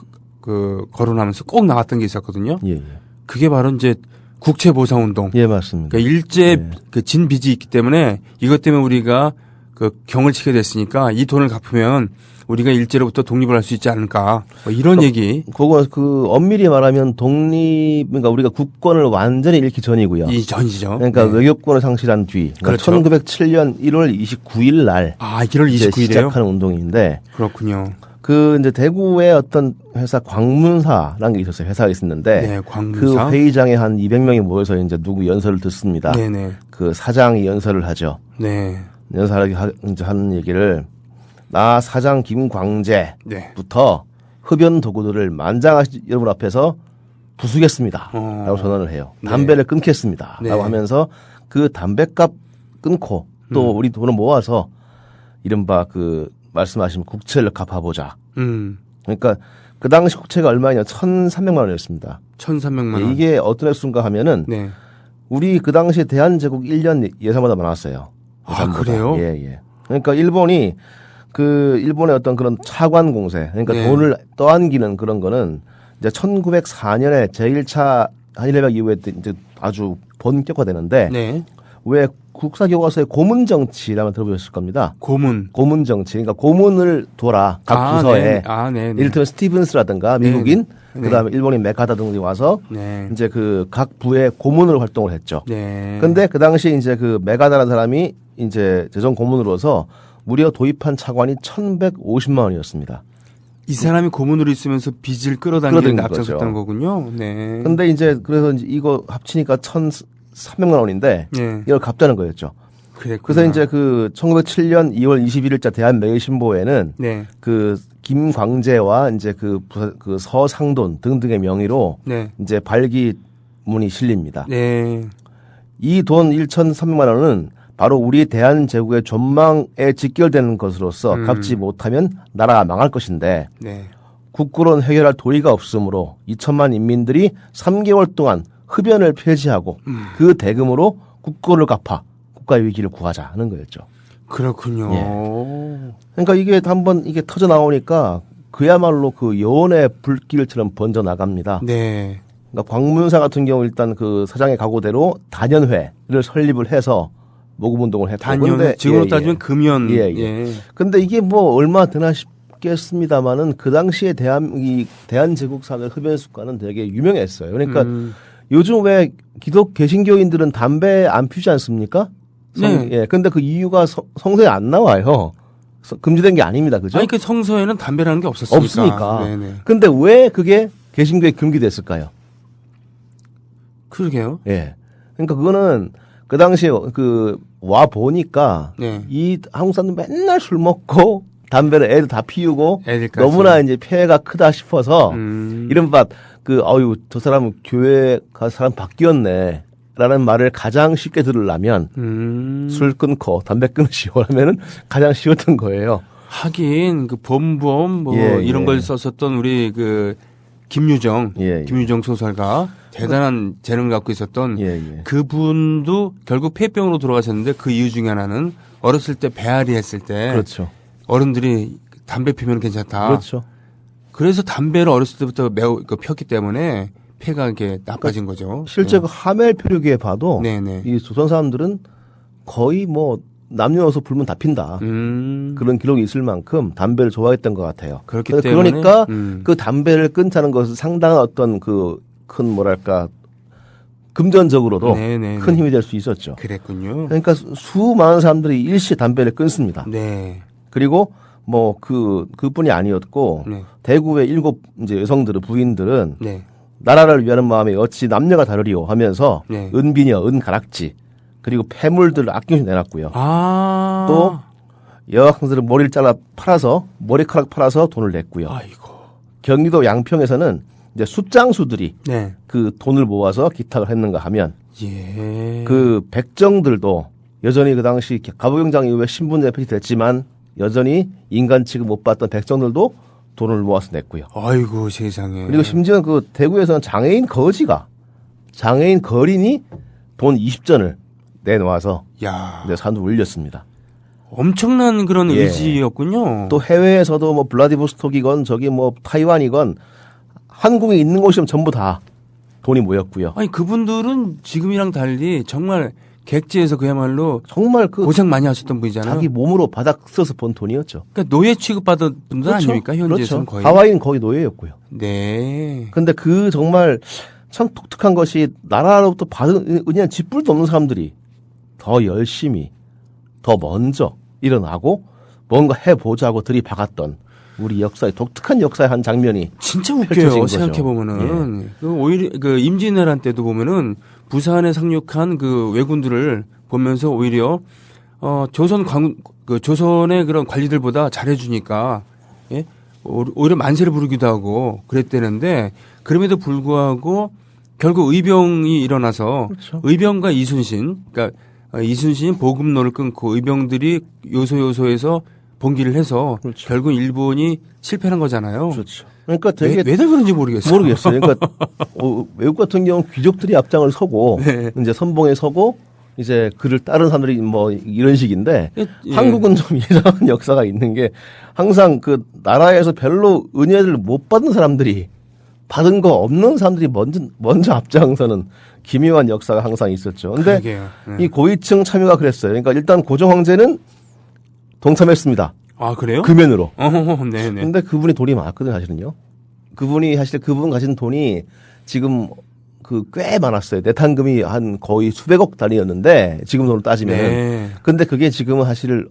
거론하면서 꼭 나왔던 게 있었거든요. 예, 예. 그게 바로 이제 국채보상운동. 예, 맞습니다. 그러니까 일제 예. 그 진 빚이 있기 때문에 이것 때문에 우리가 그 경을 치게 됐으니까 이 돈을 갚으면 우리가 일제로부터 독립을 할 수 있지 않을까. 뭐 이런 얘기. 그거 엄밀히 말하면 그러니까 우리가 국권을 완전히 잃기 전이고요. 이 전이죠. 그러니까 네. 외교권을 상실한 뒤, 그렇죠. 1907년 1월 29일 날 1월 이제 29일이에요? 시작하는 운동인데 그렇군요. 그 이제 대구의 어떤 회사 광문사라는 게 있었어요. 회사가 있었는데 네, 광문사. 그 회의장에 한 200명이 모여서 이제 누구 연설을 듣습니다. 네네. 그 사장이 연설을 하죠. 네. 연설하기 이제 하는 얘기를 나 사장 김광재부터 네. 흡연 도구들을 만장하시 여러분 앞에서 부수겠습니다. 라고 전언을 해요. 네. 담배를 끊겠습니다. 네. 라고 하면서 그 담배값 끊고 또 우리 돈을 모아서 이른바 그 말씀하신 국채를 갚아보자. 그러니까 그 당시 국채가 얼마냐 1,300만 원이었습니다. 1,300만 원. 이게 어떤 액수인가 하면은 네. 우리 그 당시에 대한제국 1년 예산보다 많았어요. 예산보다. 그래요? 예, 예. 그러니까 일본의 어떤 그런 차관 공세, 그러니까 네. 돈을 떠안기는 그런 거는 이제 1904년에 제1차 한일협약 이후에 이제 아주 본격화되는데 네. 왜 국사교과서에 고문정치라면 들어보셨을 겁니다. 고문정치. 그러니까 고문을 둬라. 각 부서에. 네. 이를테면 스티븐스라든가 미국인, 네. 그다음에 일본인 메카다 등이 와서 네. 이제 그 각 부의 고문으로 활동을 했죠. 네. 근데 그 당시에 이제 그 메가다라는 사람이 이제 재정 고문으로서 무려 도입한 차관이 1,150만 원이었습니다. 이 사람이 고문으로 있으면서 빚을 끌어당기는 거죠. 앞장섰던 거군요. 네. 근데 이제 그래서 이제 이거 합치니까 1,300만 원인데 네. 이걸 갚자는 거였죠. 그랬구나. 그래서 이제 그 1907년 2월 21일자 대한매일신보에는 네. 그 김광재와 이제 그 서상돈 등등의 명의로 네. 이제 발기 문이 실립니다. 네. 이 돈 1,300만 원은 바로 우리 대한제국의 전망에 직결되는 것으로서 갚지 못하면 나라가 망할 것인데 네. 국고론 해결할 도리가 없으므로 2천만 인민들이 3개월 동안 흡연을 폐지하고 그 대금으로 국고를 갚아 국가 위기를 구하자 하는 거였죠. 그렇군요. 그러니까 이게 한번 이게 터져 나오니까 그야말로 그 여원의 불길처럼 번져 나갑니다. 네. 그러니까 광문사 같은 경우 일단 그 사장의 각오대로 단연회를 설립을 해서 모금 운동을 했고, 단연 지금으로 따지면 금연. 예. 근데 이게 뭐 얼마 되나 싶겠습니다만은 그 당시에 대한제국사의 흡연 습관은 되게 유명했어요. 그러니까 요즘 왜 기독 개신교인들은 담배 안 피우지 않습니까? 네. 예. 근데 그 이유가 성서에 안 나와요. 금지된 게 아닙니다. 그죠? 아니 그 성서에는 담배라는 게 없었으니까. 없으니까. 네네. 근데 왜 그게 개신교에 금기됐을까요? 그러게요. 예. 그러니까 그거는 그 당시에 와 보니까 네. 이 한국 사람들 맨날 술 먹고 담배를 애들 다 피우고 애들까지. 너무나 이제 피해가 크다 싶어서 이른바 저 사람은 교회 가 사람 바뀌었네. 라는 말을 가장 쉽게 들으려면 술 끊고 담배 끊으시오 하면은 가장 쉬웠던 거예요. 하긴 그 범범 뭐 예, 이런 예. 걸 썼었던 우리 그 김유정 소설가 대단한 재능을 갖고 있었던 예. 그분도 결국 폐병으로 돌아가셨는데 그 이유 중에 하나는 어렸을 때 배앓이 했을 때 그렇죠. 어른들이 담배 피우면 괜찮다. 그렇죠. 그래서 담배를 어렸을 때부터 매우 폈기 때문에 폐가 이렇게 나빠진 거죠. 실제 그 하멜 표류기에 봐도 네네. 이 조선 사람들은 거의 뭐 남녀노소 불면 다 핀다. 그런 기록이 있을 만큼 담배를 좋아했던 것 같아요. 그렇기 때문에 그러니까 그 담배를 끊자는 것은 상당한 어떤 그 큰 뭐랄까 금전적으로도 네네네. 큰 힘이 될 수 있었죠. 그랬군요. 그러니까 수많은 사람들이 일시에 담배를 끊습니다. 네. 그리고 뭐 그뿐이 아니었고 네. 대구의 7 이제 여성들은 부인들은 네. 나라를 위하는 마음에 어찌 남녀가 다르리오 하면서 네. 은비녀, 은가락지 그리고 폐물들을 아낌없이 내놨고요. 아. 또 여학생들은 머리를 잘라 팔아서 머리카락 팔아서 돈을 냈고요. 아이고. 경기도 양평에서는 이제 숫장수들이 네. 그 돈을 모아서 기탁을 했는가 하면 예. 그 백정들도 여전히 그 당시 갑오경장 이후에 신분제 폐지됐지만 여전히 인간 취급 못 받던 백정들도 돈을 모아서 냈고요. 아이고 세상에. 그리고 심지어 그 대구에서는 장애인 거린이 돈 20전을 내놓아서 야. 이제 산도 올렸습니다. 엄청난 그런 예. 의지였군요. 또 해외에서도 뭐 블라디보스톡이건 저기 뭐 타이완이건 한국에 있는 곳이면 전부 다 돈이 모였고요. 아니 그분들은 지금이랑 달리 정말 객지에서 그야말로 정말 그 고생 많이 하셨던 분이잖아요. 자기 몸으로 바닥 써서 번 돈이었죠. 그러니까 노예 취급받은 분들 아닙니까 현지에서는 그렇죠. 거의. 하와이는 거의 노예였고요. 네. 근데 그 정말 참 독특한 것이 나라로부터 받은 은혜는 쥐뿔도 없는 사람들이 더 열심히 더 먼저 일어나고 뭔가 해보자고 들이박았던 우리 역사의 독특한 역사의 한 장면이 진짜 펼쳐진 웃겨요. 거죠. 생각해 보면은 오히려 그 임진왜란 때도 보면은 부산에 상륙한 그 왜군들을 보면서 오히려 조선의 그런 관리들보다 잘해주니까 예? 오히려 만세를 부르기도 하고 그랬대는데 그럼에도 불구하고 결국 의병이 일어나서 그렇죠. 의병과 이순신 그러니까 이순신이 보급로를 끊고 의병들이 요소에서 봉기를 해서 그렇죠. 결국 일본이 실패한 거잖아요. 그렇죠. 그러니까 되게 왜들 그런지 모르겠어요. 그러니까 외국 같은 경우는 귀족들이 앞장을 서고 네. 이제 선봉에 서고 이제 그를 따른 사람들이 뭐 이런 식인데 예. 한국은 좀 이상한 역사가 있는 게 항상 그 나라에서 별로 은혜를 못 받은 사람들이 받은 거 없는 사람들이 먼저 앞장서는 기묘한 역사가 항상 있었죠. 근데 그러게요. 네. 이 고위층 참여가 그랬어요. 그러니까 일단 고종 황제는 동참했습니다. 아 그래요? 금연으로. 네네. 근데 그분이 돈이 많았거든요, 사실은요. 그분 가진 돈이 지금 꽤 많았어요. 내탕금이 한 거의 수백억 단위였는데 지금 돈으로 따지면. 네. 근데 그게 지금은 사실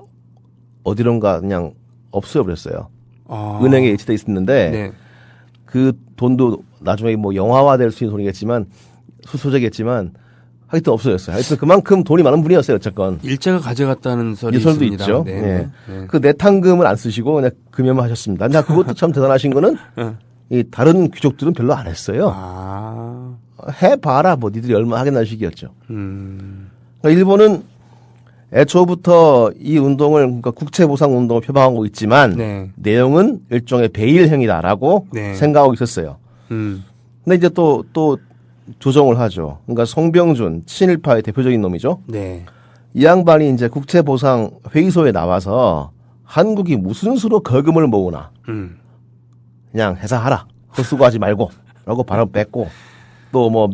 어디론가 그냥 없어져 버렸어요. 아. 은행에 예치돼 있었는데 네. 그 돈도 나중에 뭐 영화화 될 수 있는 돈이겠지만 수소재겠지만 하여튼 없어졌어요. 하여튼 그만큼 돈이 많은 분이었어요, 어쨌건. 일자가 가져갔다는 설이 설도 있습니다. 있죠. 네. 네. 네. 그 내탕금을 안 쓰시고 그냥 금연만 하셨습니다. 근데 그것도 참 대단하신 거는 이 다른 귀족들은 별로 안 했어요. 아. 해봐라 뭐 니들이 얼마 하겠나 식이었죠. 음. 그러니까 일본은 애초부터 이 운동을 그러니까 국채보상 운동을 표방하고 있지만 네. 내용은 일종의 베일행위다라고 네. 생각하고 있었어요. 근데 이제 또 조정을 하죠. 그러니까 송병준 친일파의 대표적인 놈이죠. 네. 이 양반이 이제 국채보상 회의소에 나와서 한국이 무슨 수로 거금을 모으나 그냥 해사하라 헛수고하지 말고라고 발언 뺐고 또 뭐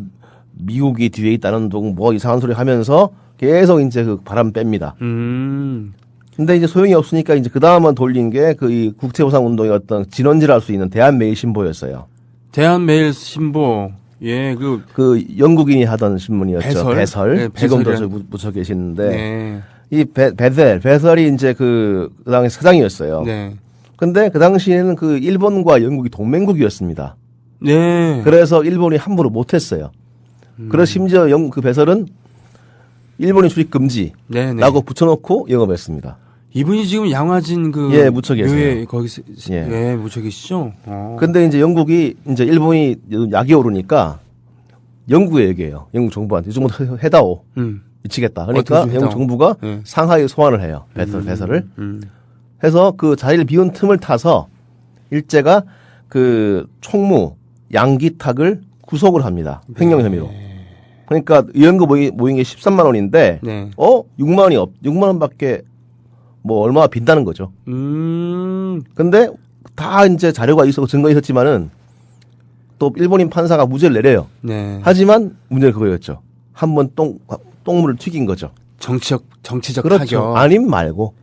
미국이 뒤에 있다는 둥 뭐 이상한 소리 하면서 계속 이제 그 바람 뺍니다. 근데 이제 소용이 없으니까 이제 그 다음은 돌린 게 그 이 국채보상 운동의 어떤 진원지랄 수 있는 대한매일신보였어요. 대한매일신보. 예, 그 영국인이 하던 신문이었죠. 배설. 네, 지금도 배설이란... 묻혀 계시는데 네. 이 배설이 이제 그 당시 사장이었어요. 네. 근데 그 당시에는 그 일본과 영국이 동맹국이었습니다. 네. 그래서 일본이 함부로 못했어요. 그래서 심지어 그 배설은 일본이 출입 금지라고 네. 붙여놓고 영업했습니다. 이분이 지금 양화진 예, 묻혀 계세요. 묘에 거기 예. 묻혀 계시죠? 근데 이제 영국이 이제 일본이 약이 오르니까 영국에 얘기해요. 영국 정부한테 이 정도 해다오. 미치겠다. 그러니까 영국 정부가 상하이 소환을 해요. 배설을. 해서 그 자리를 비운 틈을 타서 일제가 그 총무 양기탁을 구속을 합니다. 횡령 혐의로. 그러니까 의원금 모인 게 13만 원인데 네. 6만 원이 6만 원밖에 뭐 얼마나 빈다는 거죠. 근데 다 이제 자료가 있었고 증거가 있었지만은 또 일본인 판사가 무죄를 내려요. 네. 하지만 문제는 그거였죠. 한번 똥물을 튀긴 거죠. 정치적 그렇죠. 타격. 아님 말고.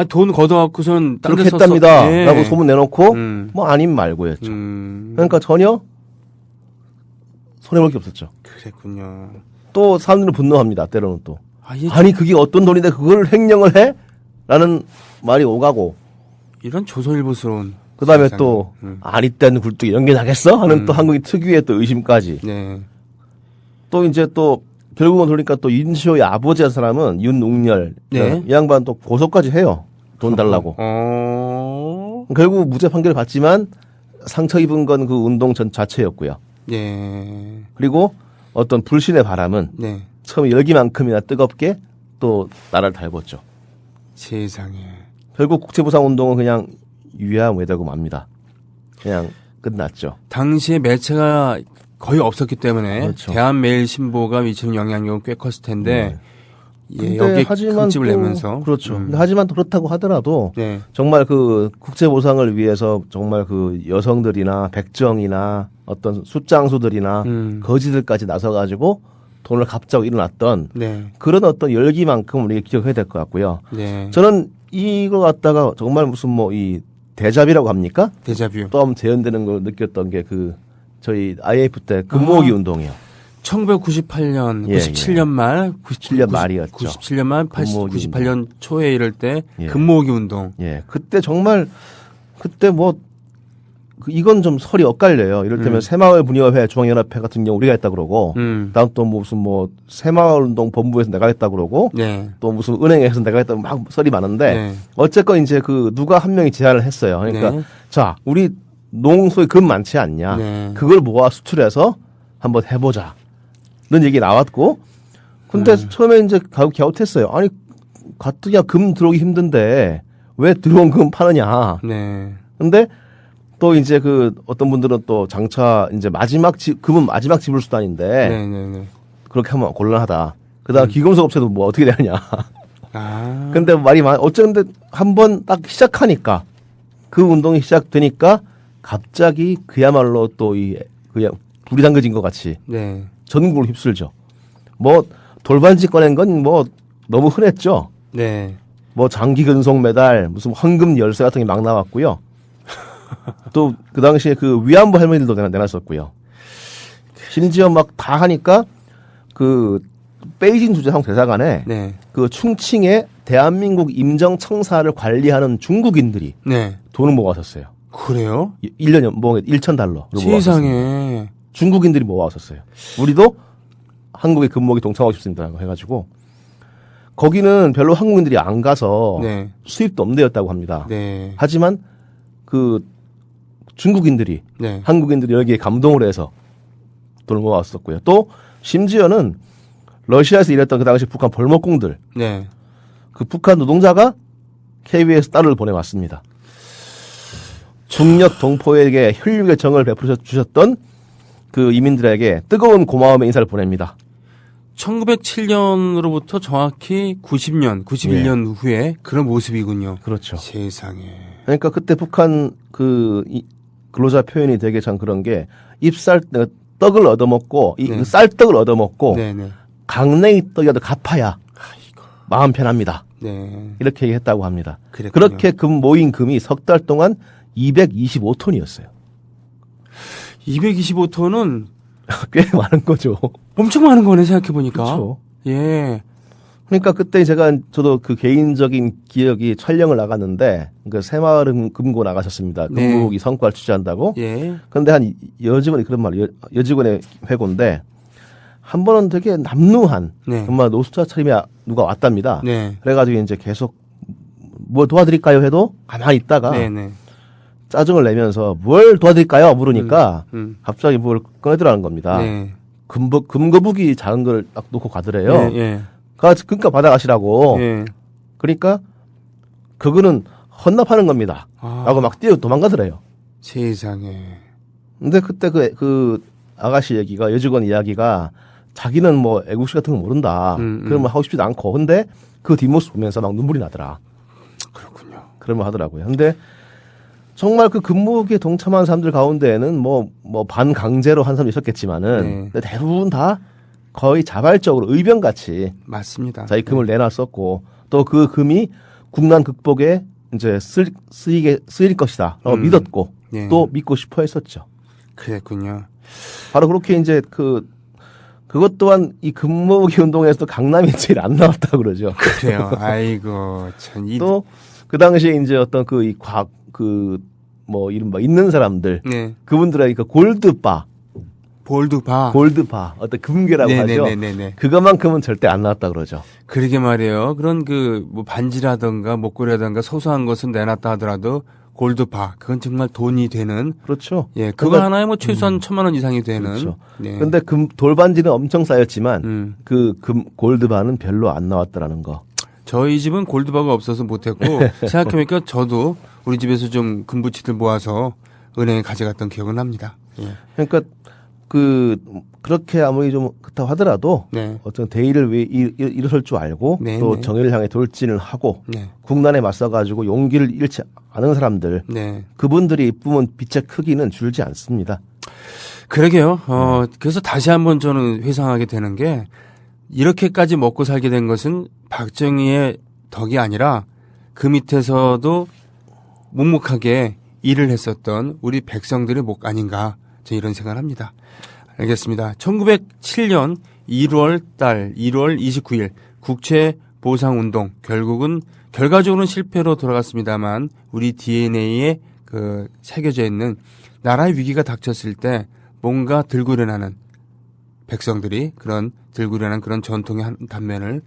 돈 걷어갖고선 딴 그렇게 데 썼어. 했답니다. 네. 라고 소문 내놓고 뭐 아님 말고였죠. 그러니까 전혀 손해볼 게 없었죠. 그랬군요. 또 사람들은 분노합니다. 때로는 또. 아니 그게 어떤 돈인데 그걸 횡령을 해? 라는 말이 오가고. 이런 조선일보스러운. 그 다음에 세상에. 또 아니 때는 굴뚝이 연기나겠어? 하는 또 한국인 특유의 또 의심까지. 네. 또 이제 또 결국은 그러니까 또 윤시호의 아버지 한 사람은 윤웅렬. 네. 이 양반 또 고소까지 해요. 돈 달라고. 결국 무죄 판결을 받지만 상처 입은 건 그 운동 전 자체였고요. 네. 그리고 어떤 불신의 바람은 네. 처음 열기만큼이나 뜨겁게 또 나라를 달궜죠. 세상에. 결국 국제보상 운동은 그냥 유야무예되고 맙니다. 그냥 끝났죠. 당시에 매체가 거의 없었기 때문에 그렇죠. 대한매일신보가 미치는 영향력은 꽤 컸을 텐데 예, 여기에 흠집을 내면서 그렇죠. 근데 하지만 또 그렇다고 하더라도 네. 정말 그 국제보상을 위해서 정말 그 여성들이나 백정이나 어떤 숫장수들이나 거지들까지 나서가지고 돈을 갚자고 일어났던 네. 그런 어떤 열기만큼 우리가 기억해야 될 것 같고요. 네. 저는 이거 갖다가 정말 무슨 뭐 이 대자비라고 합니까? 데자뷰. 또 한번 재현되는 걸 느꼈던 게 그 저희 IF 때 금모으기 운동이요. 1998년, 예, 97년 말, 97년 말이었죠. 97년 말, 금모으기 98년 초에 이럴 때 예. 금모으기 운동. 예, 그때 정말 그때 뭐 이건 좀 설이 엇갈려요. 이를테면 새마을분위협회 중앙연합회 같은 경우 우리가 했다 그러고, 다음 또 무슨 뭐 새마을운동 본부에서 내가 했다 그러고, 네. 또 무슨 은행에서 내가 했다 막 설이 많은데, 네. 어쨌건 이제 그 누가 한 명이 제안을 했어요. 그러니까 네. 자 우리 농소에 금 많지 않냐? 네. 그걸 모아 수출해서 한번 해보자. 이런 얘기 나왔고, 근데 처음에 이제 갸웃했어요. 아니 가뜩이나 금 들어오기 힘든데 왜 들어온 금 파느냐? 네. 근데 또 이제 그 어떤 분들은 또 장차 이제 마지막 금은 마지막 지불 수단인데 네, 네, 네. 그렇게 하면 곤란하다. 그다음 기금속 업체도 뭐 어떻게 되느냐. 아. 근데 말이 어쩐데 한번 딱 시작하니까 그 운동이 시작되니까 갑자기 그야말로 또 그냥 불이 담겨진 것 같이 네. 전국을 휩쓸죠. 뭐 돌반지 꺼낸 건 뭐 너무 흔했죠. 네. 뭐 장기 근속 메달, 무슨 황금 열쇠 같은 게 막 나왔고요. 또 그 당시에 그 위안부 할머니들도 내놨었고요. 심지어 막 다 하니까 그 베이징 주재상 대사관에 네. 그 충칭의 대한민국 임정청사를 관리하는 중국인들이 네. 돈을 모았었어요. 그래요? 1년 연봉에 1,000달러. 세상에. 중국인들이 모아왔었어요. 우리도 한국에 근무하기 동참하고 싶습니다. 해가지고 거기는 별로 한국인들이 안 가서 네. 수입도 없는데였다고 합니다. 네. 하지만 그 중국인들이 네. 한국인들이 여기에 감동을 해서 돈을 모았었고요. 또 심지어는 러시아에서 일했던 그 당시 북한 벌목공들, 네. 그 북한 노동자가 KBS 달러를 보내왔습니다. 중력 동포에게 혈육의 정을 베풀어 주셨던 그 이민들에게 뜨거운 고마움의 인사를 보냅니다. 1907년으로부터 정확히 90년, 91년 후에 그런 모습이군요. 그렇죠. 세상에. 그러니까 그때 북한 근로자 표현이 되게 참 그런 게 떡을 얻어먹고 네. 그 쌀떡을 얻어먹고 네네. 강냉이 떡이라도 갚아야 마음 편합니다. 네. 이렇게 얘기했다고 합니다. 그랬군요. 그렇게 모인 금이 석 달 동안 225톤이었어요. 225톤은 꽤 많은 거죠. 엄청 많은 거네, 생각해보니까. 그렇죠. 예. 그러니까 그때 저도 그 개인적인 기억이 촬영을 나갔는데 그 새마을 금고 나가셨습니다. 네. 금국이 성과를 취재한다고. 예. 그런데 한 여직원이 그런 말, 여직원의 회고인데 한 번은 되게 남루한 네. 정말 노숙자 차림에 누가 왔답니다. 네. 그래가지고 이제 계속 뭐 도와드릴까요 해도 가만히 있다가 네네. 짜증을 내면서 뭘 도와드릴까요 물으니까 갑자기 뭘 꺼내더라는 겁니다. 네. 금거북이 작은 걸 딱 놓고 가더래요. 예, 예. 그러니까 받아가시라고. 예. 그러니까 그거는 헌납하는 겁니다. 아. 라고 막 뛰어 도망가더래요. 세상에. 근데 그때 그 아가씨 얘기가, 여직원 이야기가 자기는 뭐 애국시 같은 거 모른다. 그런 말 하고 싶지도 않고. 근데 그 뒷모습 보면서 막 눈물이 나더라. 그렇군요. 그런 말 하더라고요. 근데 정말 그 금목에 동참한 사람들 가운데에는 뭐 반강제로 한 사람도 있었겠지만은 네. 근데 대부분 다 거의 자발적으로 의병같이 맞습니다. 자기 금을 내놨었고 또 그 금이 국난 극복에 이제 쓰일 것이다. 라고 믿었고 네. 또 믿고 싶어 했었죠. 그랬군요. 바로 그렇게 이제 그것 또한 이 금모으기 운동에서도 강남이 제일 안 나왔다 그러죠. 그래요. 아이고, 참. 또 그 당시에 이제 어떤 이른바 있는 사람들 네. 그분들의 그 골드바 볼드바. 어떤 금괴라고 하죠. 네네네네. 그것만큼은 절대 안 나왔다 그러죠. 그러게 말이에요. 그런 뭐 반지라든가 목걸이라든가 소소한 것은 내놨다 하더라도 골드바. 그건 정말 돈이 되는. 그렇죠. 예. 그거 그러니까 하나에 뭐 최소한 1,000만 원 이상이 되는. 그렇죠. 네. 근데 돌반지는 엄청 쌓였지만 음. 골드바는 별로 안 나왔다라는 거. 저희 집은 골드바가 없어서 못했고 생각해보니까 저도 우리 집에서 좀 금부치들 모아서 은행에 가져갔던 기억은 납니다. 예. 그러니까 그렇게 아무리 좀 그렇다고 하더라도 네. 어떤 대의를 일어설 줄 알고 네, 또 네. 정의를 향해 돌진을 하고 네. 국난에 맞서가지고 용기를 잃지 않은 사람들 네. 그분들이 뿜은 빛의 크기는 줄지 않습니다. 그러게요. 그래서 다시 한번 저는 회상하게 되는 게 이렇게까지 먹고 살게 된 것은 박정희의 덕이 아니라 그 밑에서도 묵묵하게 일을 했었던 우리 백성들의 목 아닌가 저는 이런 생각을 합니다. 알겠습니다. 1907년 1월 29일 국채보상운동 결과적으로는 실패로 돌아갔습니다만 우리 DNA에 새겨져 있는 나라의 위기가 닥쳤을 때 뭔가 들고 일어나는 백성들이 들고 일어나는 그런 전통의 한 단면을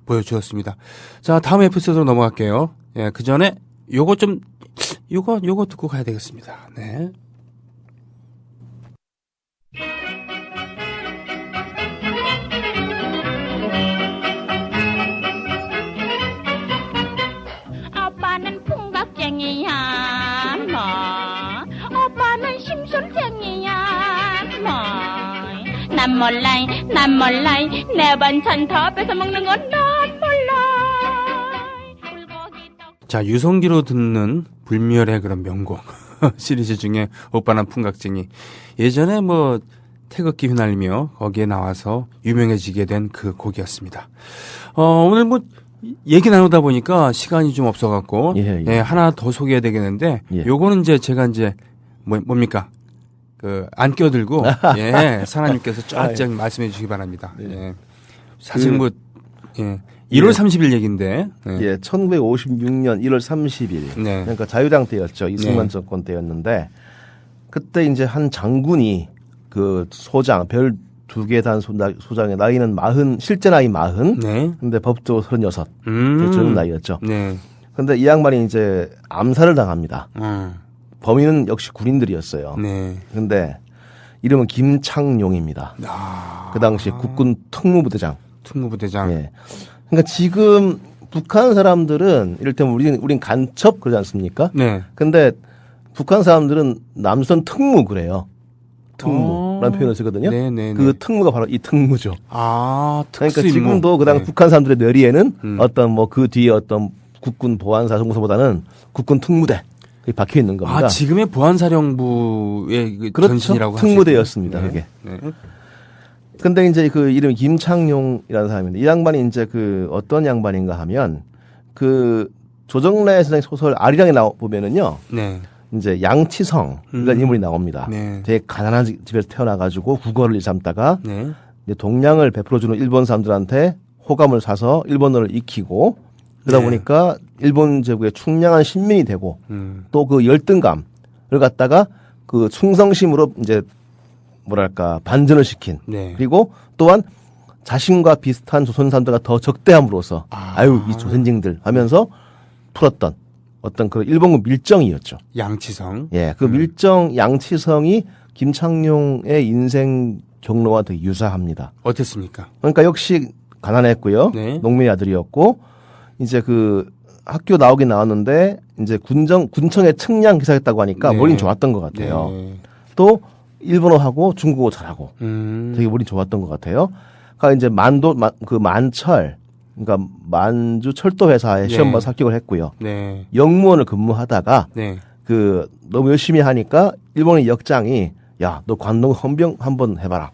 보여주었습니다. 자, 다음 에피소드로 넘어갈게요. 예, 그 전에 요거 듣고 가야 되겠습니다. 네. 오빠는 풍각쟁이야 뭐 오빠는 심술쟁이야 뭐 난 몰라이 내 반찬 다 뺏어먹는 건 난 몰라이 불고기 떡 자, 유성기로 듣는 불멸의 그런 명곡 시리즈 중에 오빠는 풍각쟁이. 예전에 태극기 휘날리며 거기에 나와서 유명해지게 된 그 곡이었습니다. 오늘 얘기 나누다 보니까 시간이 좀 없어갖고 예. 하나 더 소개해야 되겠는데 예. 요거는 제가 뭡니까? 안 껴들고 사장님께서 쫙쫙 말씀해 주시기 바랍니다. 예. 사실 1월 30일 얘기인데. 예, 1956년 1월 30일. 네. 그러니까 자유당 때였죠. 이승만 네. 정권 때였는데 그때 이제 한 장군이 그 소장 별 2개 단 소장의 나이는 실제 나이 40. 네. 근데 법조 36. 되게 젊은 나이였죠. 네. 근데 이 양반이 이제 암살을 당합니다. 어. 범인은 역시 군인들이었어요. 네. 근데 이름은 김창룡입니다. 아, 그 당시 국군 특무부대장. 특무부대장. 예. 그러니까 지금 북한 사람들은 이를테면 우린 간첩 그러지 않습니까? 네. 근데 북한 사람들은 남선 특무 그래요. 특무라는 표현을 쓰거든요. 네네네. 그 특무가 바로 이 특무죠. 아, 그러니까 특수임무. 지금도 그 당 네. 북한 사람들의 뇌리에는 어떤 뭐 그 뒤에 어떤 국군 보안사 정보서보다는 국군 특무대 그게 박혀 있는 겁니다. 아, 지금의 보안사령부의 그 그렇죠. 전신이라고 특무대였습니다. 하시죠? 그게. 네. 근데 이제 그 이름이 김창룡이라는 사람인데 이 양반이 이제 그 어떤 양반인가 하면 그 조정래 선생 소설 아리랑에 보면은요. 네. 이제 양치성이라는 인물이 나옵니다. 네. 되게 가난한 집에서 태어나가지고 국어를 삼다가 네. 이제 동량을 베풀어주는 일본 사람들한테 호감을 사서 일본어를 익히고 그러다 네. 보니까 일본 제국의 충량한 신민이 되고 또 그 열등감을 갖다가 그 충성심으로 이제 뭐랄까 반전을 시킨 네. 그리고 또한 자신과 비슷한 조선 사람들과 더 적대함으로써 아유 이 조선징들 하면서 풀었던 어떤 그 일본군 밀정이었죠. 양치성. 예, 그 밀정 양치성이 김창룡의 인생 경로와 되게 유사합니다. 어땠습니까? 그러니까 역시 가난했고요. 네. 농민의 아들이었고 이제 그 학교 나오긴 나왔는데 이제 군청에 측량 기사했다고 하니까 네. 머리는 좋았던 것 같아요. 네. 또 일본어하고 중국어 잘하고 되게 머리 좋았던 것 같아요. 그러니까 이제 만철 그러니까 만주 철도 회사에 시험 네. 봐서 합격을 했고요. 네. 영무원을 근무하다가 네. 그 너무 열심히 하니까 일본의 역장이 야 너 관동 헌병 한번 해봐라.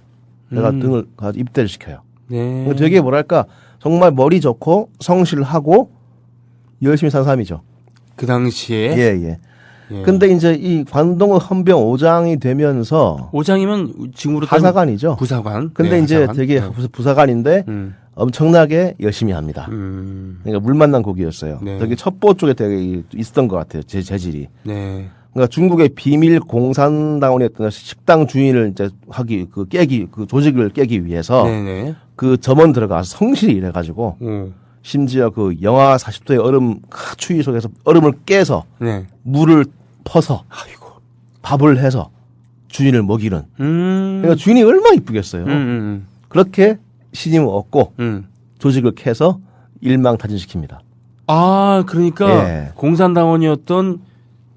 내가 등을 가지고 입대를 시켜요. 네. 되게 뭐랄까 정말 머리 좋고 성실하고 열심히 산 사람이죠. 그 당시에. 예. 예. 근데 이제 이 관동의 헌병 5장이 되면서 오장이면 지금으로 하사관이죠. 부사관. 근데 네, 이제 하사관. 되게 네. 부사관인데 엄청나게 열심히 합니다. 그러니까 물 만난 고기였어요. 네. 되게 첩보 쪽에 되게 있었던 것 같아요. 재질이. 네. 그러니까 중국의 비밀 공산당원이었던 식당 주인을 이제 그 조직을 깨기 위해서 네네. 그 점원 들어가서 성실히 일해가지고 오. 심지어 그 영하 40도의 얼음 추위 속에서 얼음을 깨서 네. 물을 퍼서 아이고. 밥을 해서 주인을 먹이는. 음. 그러니까 주인이 얼마나 이쁘겠어요. 그렇게 신임을 얻고 조직을 캐서 일망타진시킵니다. 아, 그러니까 예. 공산당원이었던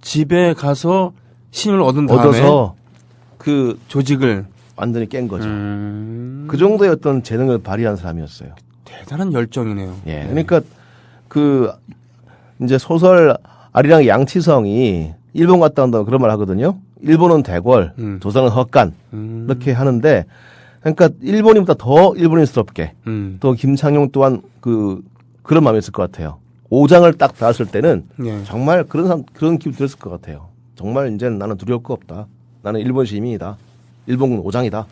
집에 가서 신임을 얻은 다음에 얻어서 그 조직을 완전히 깬 거죠. 그 정도의 어떤 재능을 발휘한 사람이었어요. 대단한 열정이네요. 예. 그러니까 그 이제 소설 아리랑 양치성이 일본 갔다 온다고 그런 말 하거든요. 일본은 대궐, 조선은 헛간 이렇게 하는데 그러니까 일본인보다 더 일본인스럽게 또 김창룡 또한 그런 마음이었을 것 같아요. 5장을 딱 받았을 때는 예. 정말 그런 기분 들었을 것 같아요. 정말 이제 나는 두려울 거 없다. 나는 일본 시민이다. 일본군 5장이다.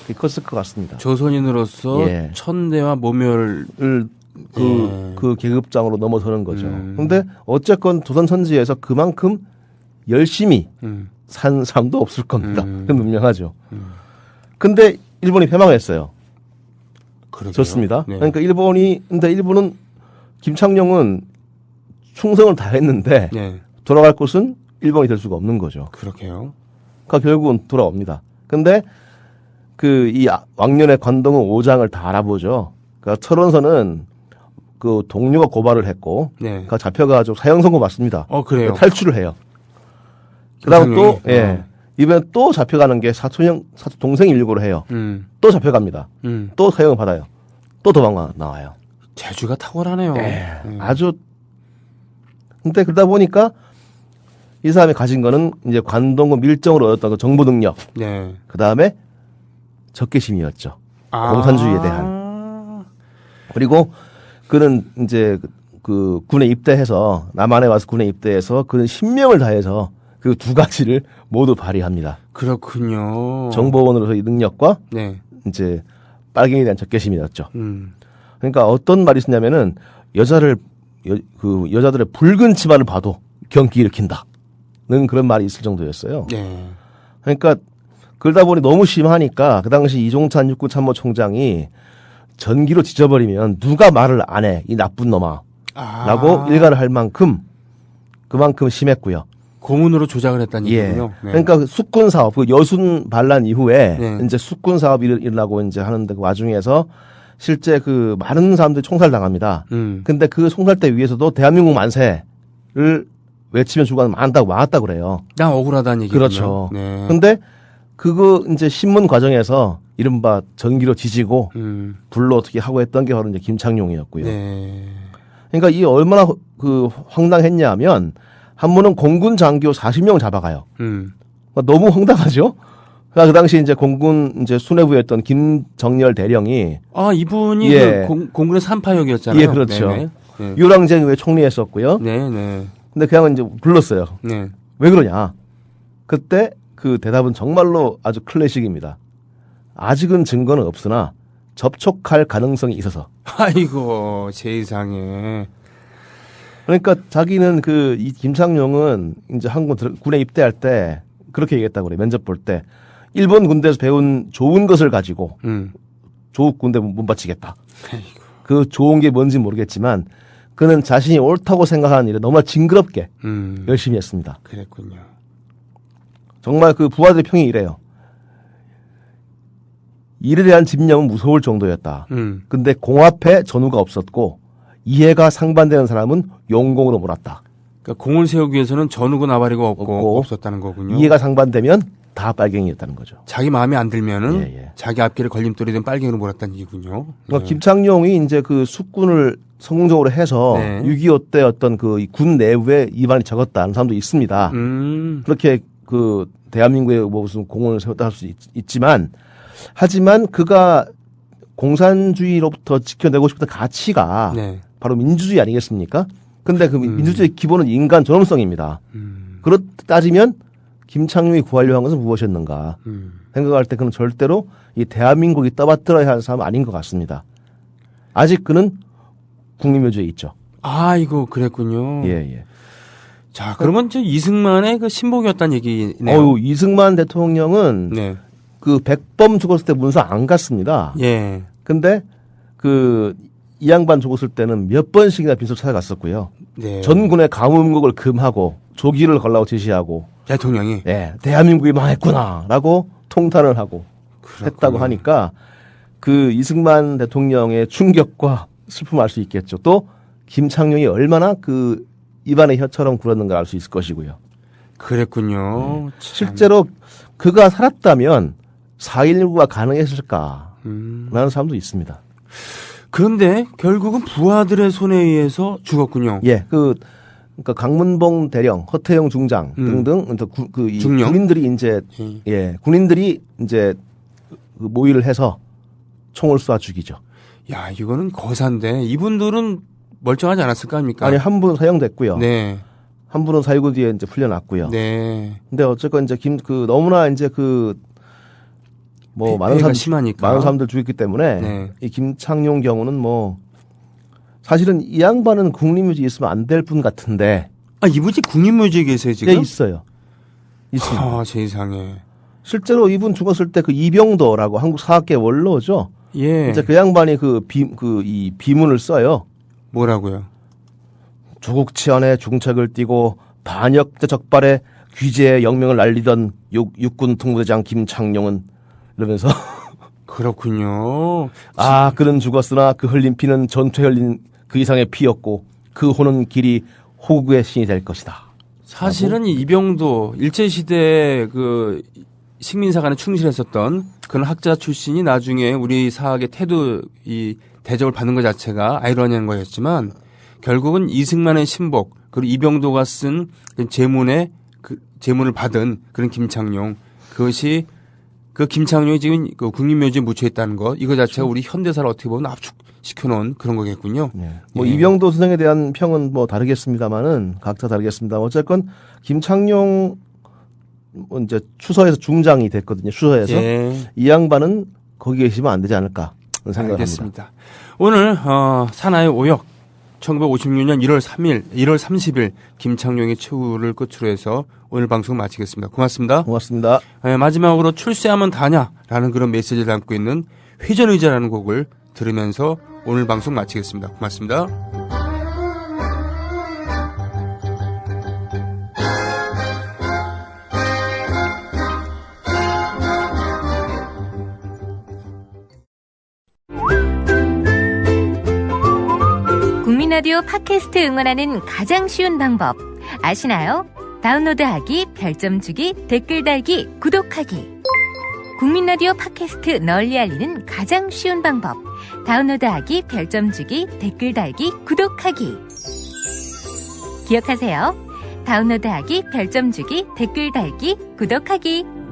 그게 컸을 것 같습니다. 조선인으로서 예. 천대와 모멸 그 계급장으로 넘어서는 거죠. 근데 어쨌건 조선 선지에서 그만큼 열심히 산 사람도 없을 겁니다. 그건 분명하죠. 근데 일본이 패망했어요. 그러게요. 좋습니다. 네. 그러니까 근데 일본은 김창룡은 충성을 다했는데 네. 돌아갈 곳은 일본이 될 수가 없는 거죠. 그렇게요. 그러니까 결국은 돌아옵니다. 근데 이 왕년의 관동은 5장을 다 알아보죠. 그러니까 철원서는 그 동료가 고발을 했고, 네. 그 잡혀가지고 사형 선고 받습니다. 그래요. 탈출을 해요. 그다음 또, 김창룡이? 이번에 또 잡혀가는 게 동생이 일고를 해요. 또 잡혀갑니다. 또 사형을 받아요. 또 도망 나와요. 재주가 탁월하네요. 아주. 근데 그러다 보니까 이 사람이 가진 거는 이제 관동군 밀정으로 얻었던 그 정보 능력. 네. 그 다음에 적개심이었죠. 공산주의에 대한. 그리고 그는 이제 그 군에 입대해서 남한에 와서 군에 입대해서 그는 신명을 다해서 그 두 가지를 모두 발휘합니다. 그렇군요. 정보원으로서의 능력과 네. 이제 빨갱이에 대한 적개심이었죠. 음. 그러니까 어떤 말이 있었냐면은 여자들의 붉은 치마를 봐도 경기 일으킨다는 그런 말이 있을 정도였어요. 네. 그러니까 그러다 보니 너무 심하니까 그 당시 이종찬 육군참모총장이 전기로 지져버리면 누가 말을 안 해, 이 나쁜 놈아. 라고 일갈을 할 만큼 그만큼 심했고요. 고문으로 조작을 했다는 예. 얘기군요. 네. 그러니까 그 숙군 사업, 그 여순 반란 이후에 네. 이제 숙군 사업이 일어나고 이제 하는데 그 와중에서 실제 그 많은 사람들이 총살당합니다. 근데 그 총살대 위에서도 대한민국 만세를 외치면 주가 많았다고 그래요. 나 억울하다는 얘기군요. 그렇죠. 네. 근데 그거 이제 신문 과정에서 이른바 전기로 지지고 불로 어떻게 하고 했던 게 바로 이제 김창룡이었고요. 네. 그러니까 이 얼마나 그 황당했냐면 한 번은 공군 장교 40명 잡아가요. 너무 황당하죠? 그 당시 이제 공군 이제 수뇌부였던 김정열 대령이 아, 이분이 예. 그 공군의 산파역이었잖아요. 예, 그렇죠. 네네. 네. 유랑쟁 왜 총리했었고요. 네, 네. 근데 그냥 이제 불렀어요. 네. 왜 그러냐? 그때 그 대답은 정말로 아주 클래식입니다. 아직은 증거는 없으나 접촉할 가능성이 있어서. 아이고, 세상에. 그러니까 자기는 그 이 김창룡은 이제 한국 군에 입대할 때 그렇게 얘기했다고 그래. 면접 볼 때 일본 군대에서 배운 좋은 것을 가지고 조국 군대 못 바치겠다. 그 좋은 게 뭔지 모르겠지만 그는 자신이 옳다고 생각하는 일에 너무 징그럽게 열심히 했습니다. 그랬군요. 정말 그 부하들의 평이 이래요. 일에 대한 집념은 무서울 정도였다. 근데 공합에 전우가 없었고 이해가 상반되는 사람은 용공으로 몰았다. 그러니까 공을 세우기 위해서는 전우고 나발이고 없고 없었다는 거군요. 이해가 상반되면 다 빨갱이였다는 거죠. 자기 마음에 안 들면은 예. 자기 앞길에 걸림돌이 된 빨갱이로 몰았다는 얘기군요. 그러니까 김창룡이 이제 그 숙군을 성공적으로 해서 네. 6.25 때 어떤 그 군 내부에 이반이 적었다는 사람도 있습니다. 그렇게 그 대한민국에 뭐 무슨 공헌을 세웠다 할 수 있지만 하지만 그가 공산주의로부터 지켜내고 싶었던 가치가 네. 바로 민주주의 아니겠습니까? 근데 그 민주주의 기본은 인간 존엄성입니다. 그렇 따지면 김창룡이 구하려고 한 것은 무엇이었는가 생각할 때 그는 절대로 이 대한민국이 떠받들어야 할 사람은 아닌 것 같습니다. 아직 그는 국립묘지에 있죠. 아이고, 그랬군요. 예. 자, 그러면 저 이승만의 그 신복이었다는 얘기네요. 어유 이승만 대통령은 네. 그 백범 죽었을 때 문서 안 갔습니다. 예. 근데 그 이 양반 죽었을 때는 몇 번씩이나 빈소 찾아갔었고요. 네. 전군의 가문국을 금하고 조기를 걸라고 제시하고 대통령이. 예, 대한민국이 망했구나라고 통탄을 하고 했다고 하니까 그 이승만 대통령의 충격과 슬픔을 알 수 있겠죠. 또 김창룡이 얼마나 그 입안의 혀처럼 굴었는가 알 수 있을 것이고요. 그랬군요. 참. 실제로 그가 살았다면 4.19가 가능했을까 라는 사람도 있습니다. 그런데 결국은 부하들의 손에 의해서 죽었군요. 예, 그러니까 강문봉 대령, 허태영 중장 등등 이 중령? 군인들이 이제 군인들이 이제 그 모의를 해서 총을 쏴 죽이죠. 야, 이거는 거사인데 이분들은 멀쩡하지 않았을 거 아닙니까? 아니 한 분은 사형됐고요. 네. 한 분은 4.19 뒤에 이제 풀려났고요. 네. 근데 어쨌건 이제 너무나 이제 많은 폐해가 심하니까. 많은 사람들 죽였기 때문에 네. 이 김창룡 경우는 사실은 이 양반은 국립묘지에 있으면 안 될 분 같은데. 아, 이분이 국립묘지에 계세요, 지금? 네, 있어요. 있습니다. 아, 세상에. 실제로 이분 죽었을 때 그 이병도라고 한국 사학계 원로죠. 예. 이제 그 양반이 이 비문을 써요. 뭐라고요? 조국 치안에 중책을 띠고 반역자 적발에 귀재의 영명을 날리던 육군 통부대장 김창룡은 이러면서 그렇군요. 그는 죽었으나 그 흘린 피는 전투에 흘린 그 이상의 피였고 그 호는 길이 호국의 신이 될 것이다. 사실은 이병도 일제시대 그 식민사관에 충실했었던 그런 학자 출신이 나중에 우리 사학의 이 대접을 받는 것 자체가 아이러니한 거였지만 결국은 이승만의 신복 그리고 이병도가 쓴 제문을 받은 그런 김창룡 그것이 그 김창룡이 지금 그 국립묘지에 묻혀 있다는 것 이거 자체가 우리 현대사를 어떻게 보면 압축시켜 놓은 그런 거겠군요. 네. 예. 이병도 선생에 대한 평은 다르겠습니다만은 각자 다르겠습니다. 어쨌건 김창룡 이제 추서에서 중장이 됐거든요. 추서에서 예. 이 양반은 거기 계시면 안 되지 않을까 생각합니다. 알겠습니다. 오늘 사나이 오역 1956년 1월 30일 김창룡의 최후를 끝으로 해서 오늘 방송 마치겠습니다. 고맙습니다. 고맙습니다. 마지막으로 출세하면 다냐라는 그런 메시지를 담고 있는 회전의자라는 곡을 들으면서 오늘 방송 마치겠습니다. 고맙습니다. 국민라디오 팟캐스트 응원하는 가장 쉬운 방법 아시나요? 다운로드하기, 별점 주기, 댓글 달기, 구독하기. 국민라디오 팟캐스트 널리 알리는 가장 쉬운 방법. 다운로드하기, 별점 주기, 댓글 달기, 구독하기. 기억하세요. 다운로드하기, 별점 주기, 댓글 달기, 구독하기.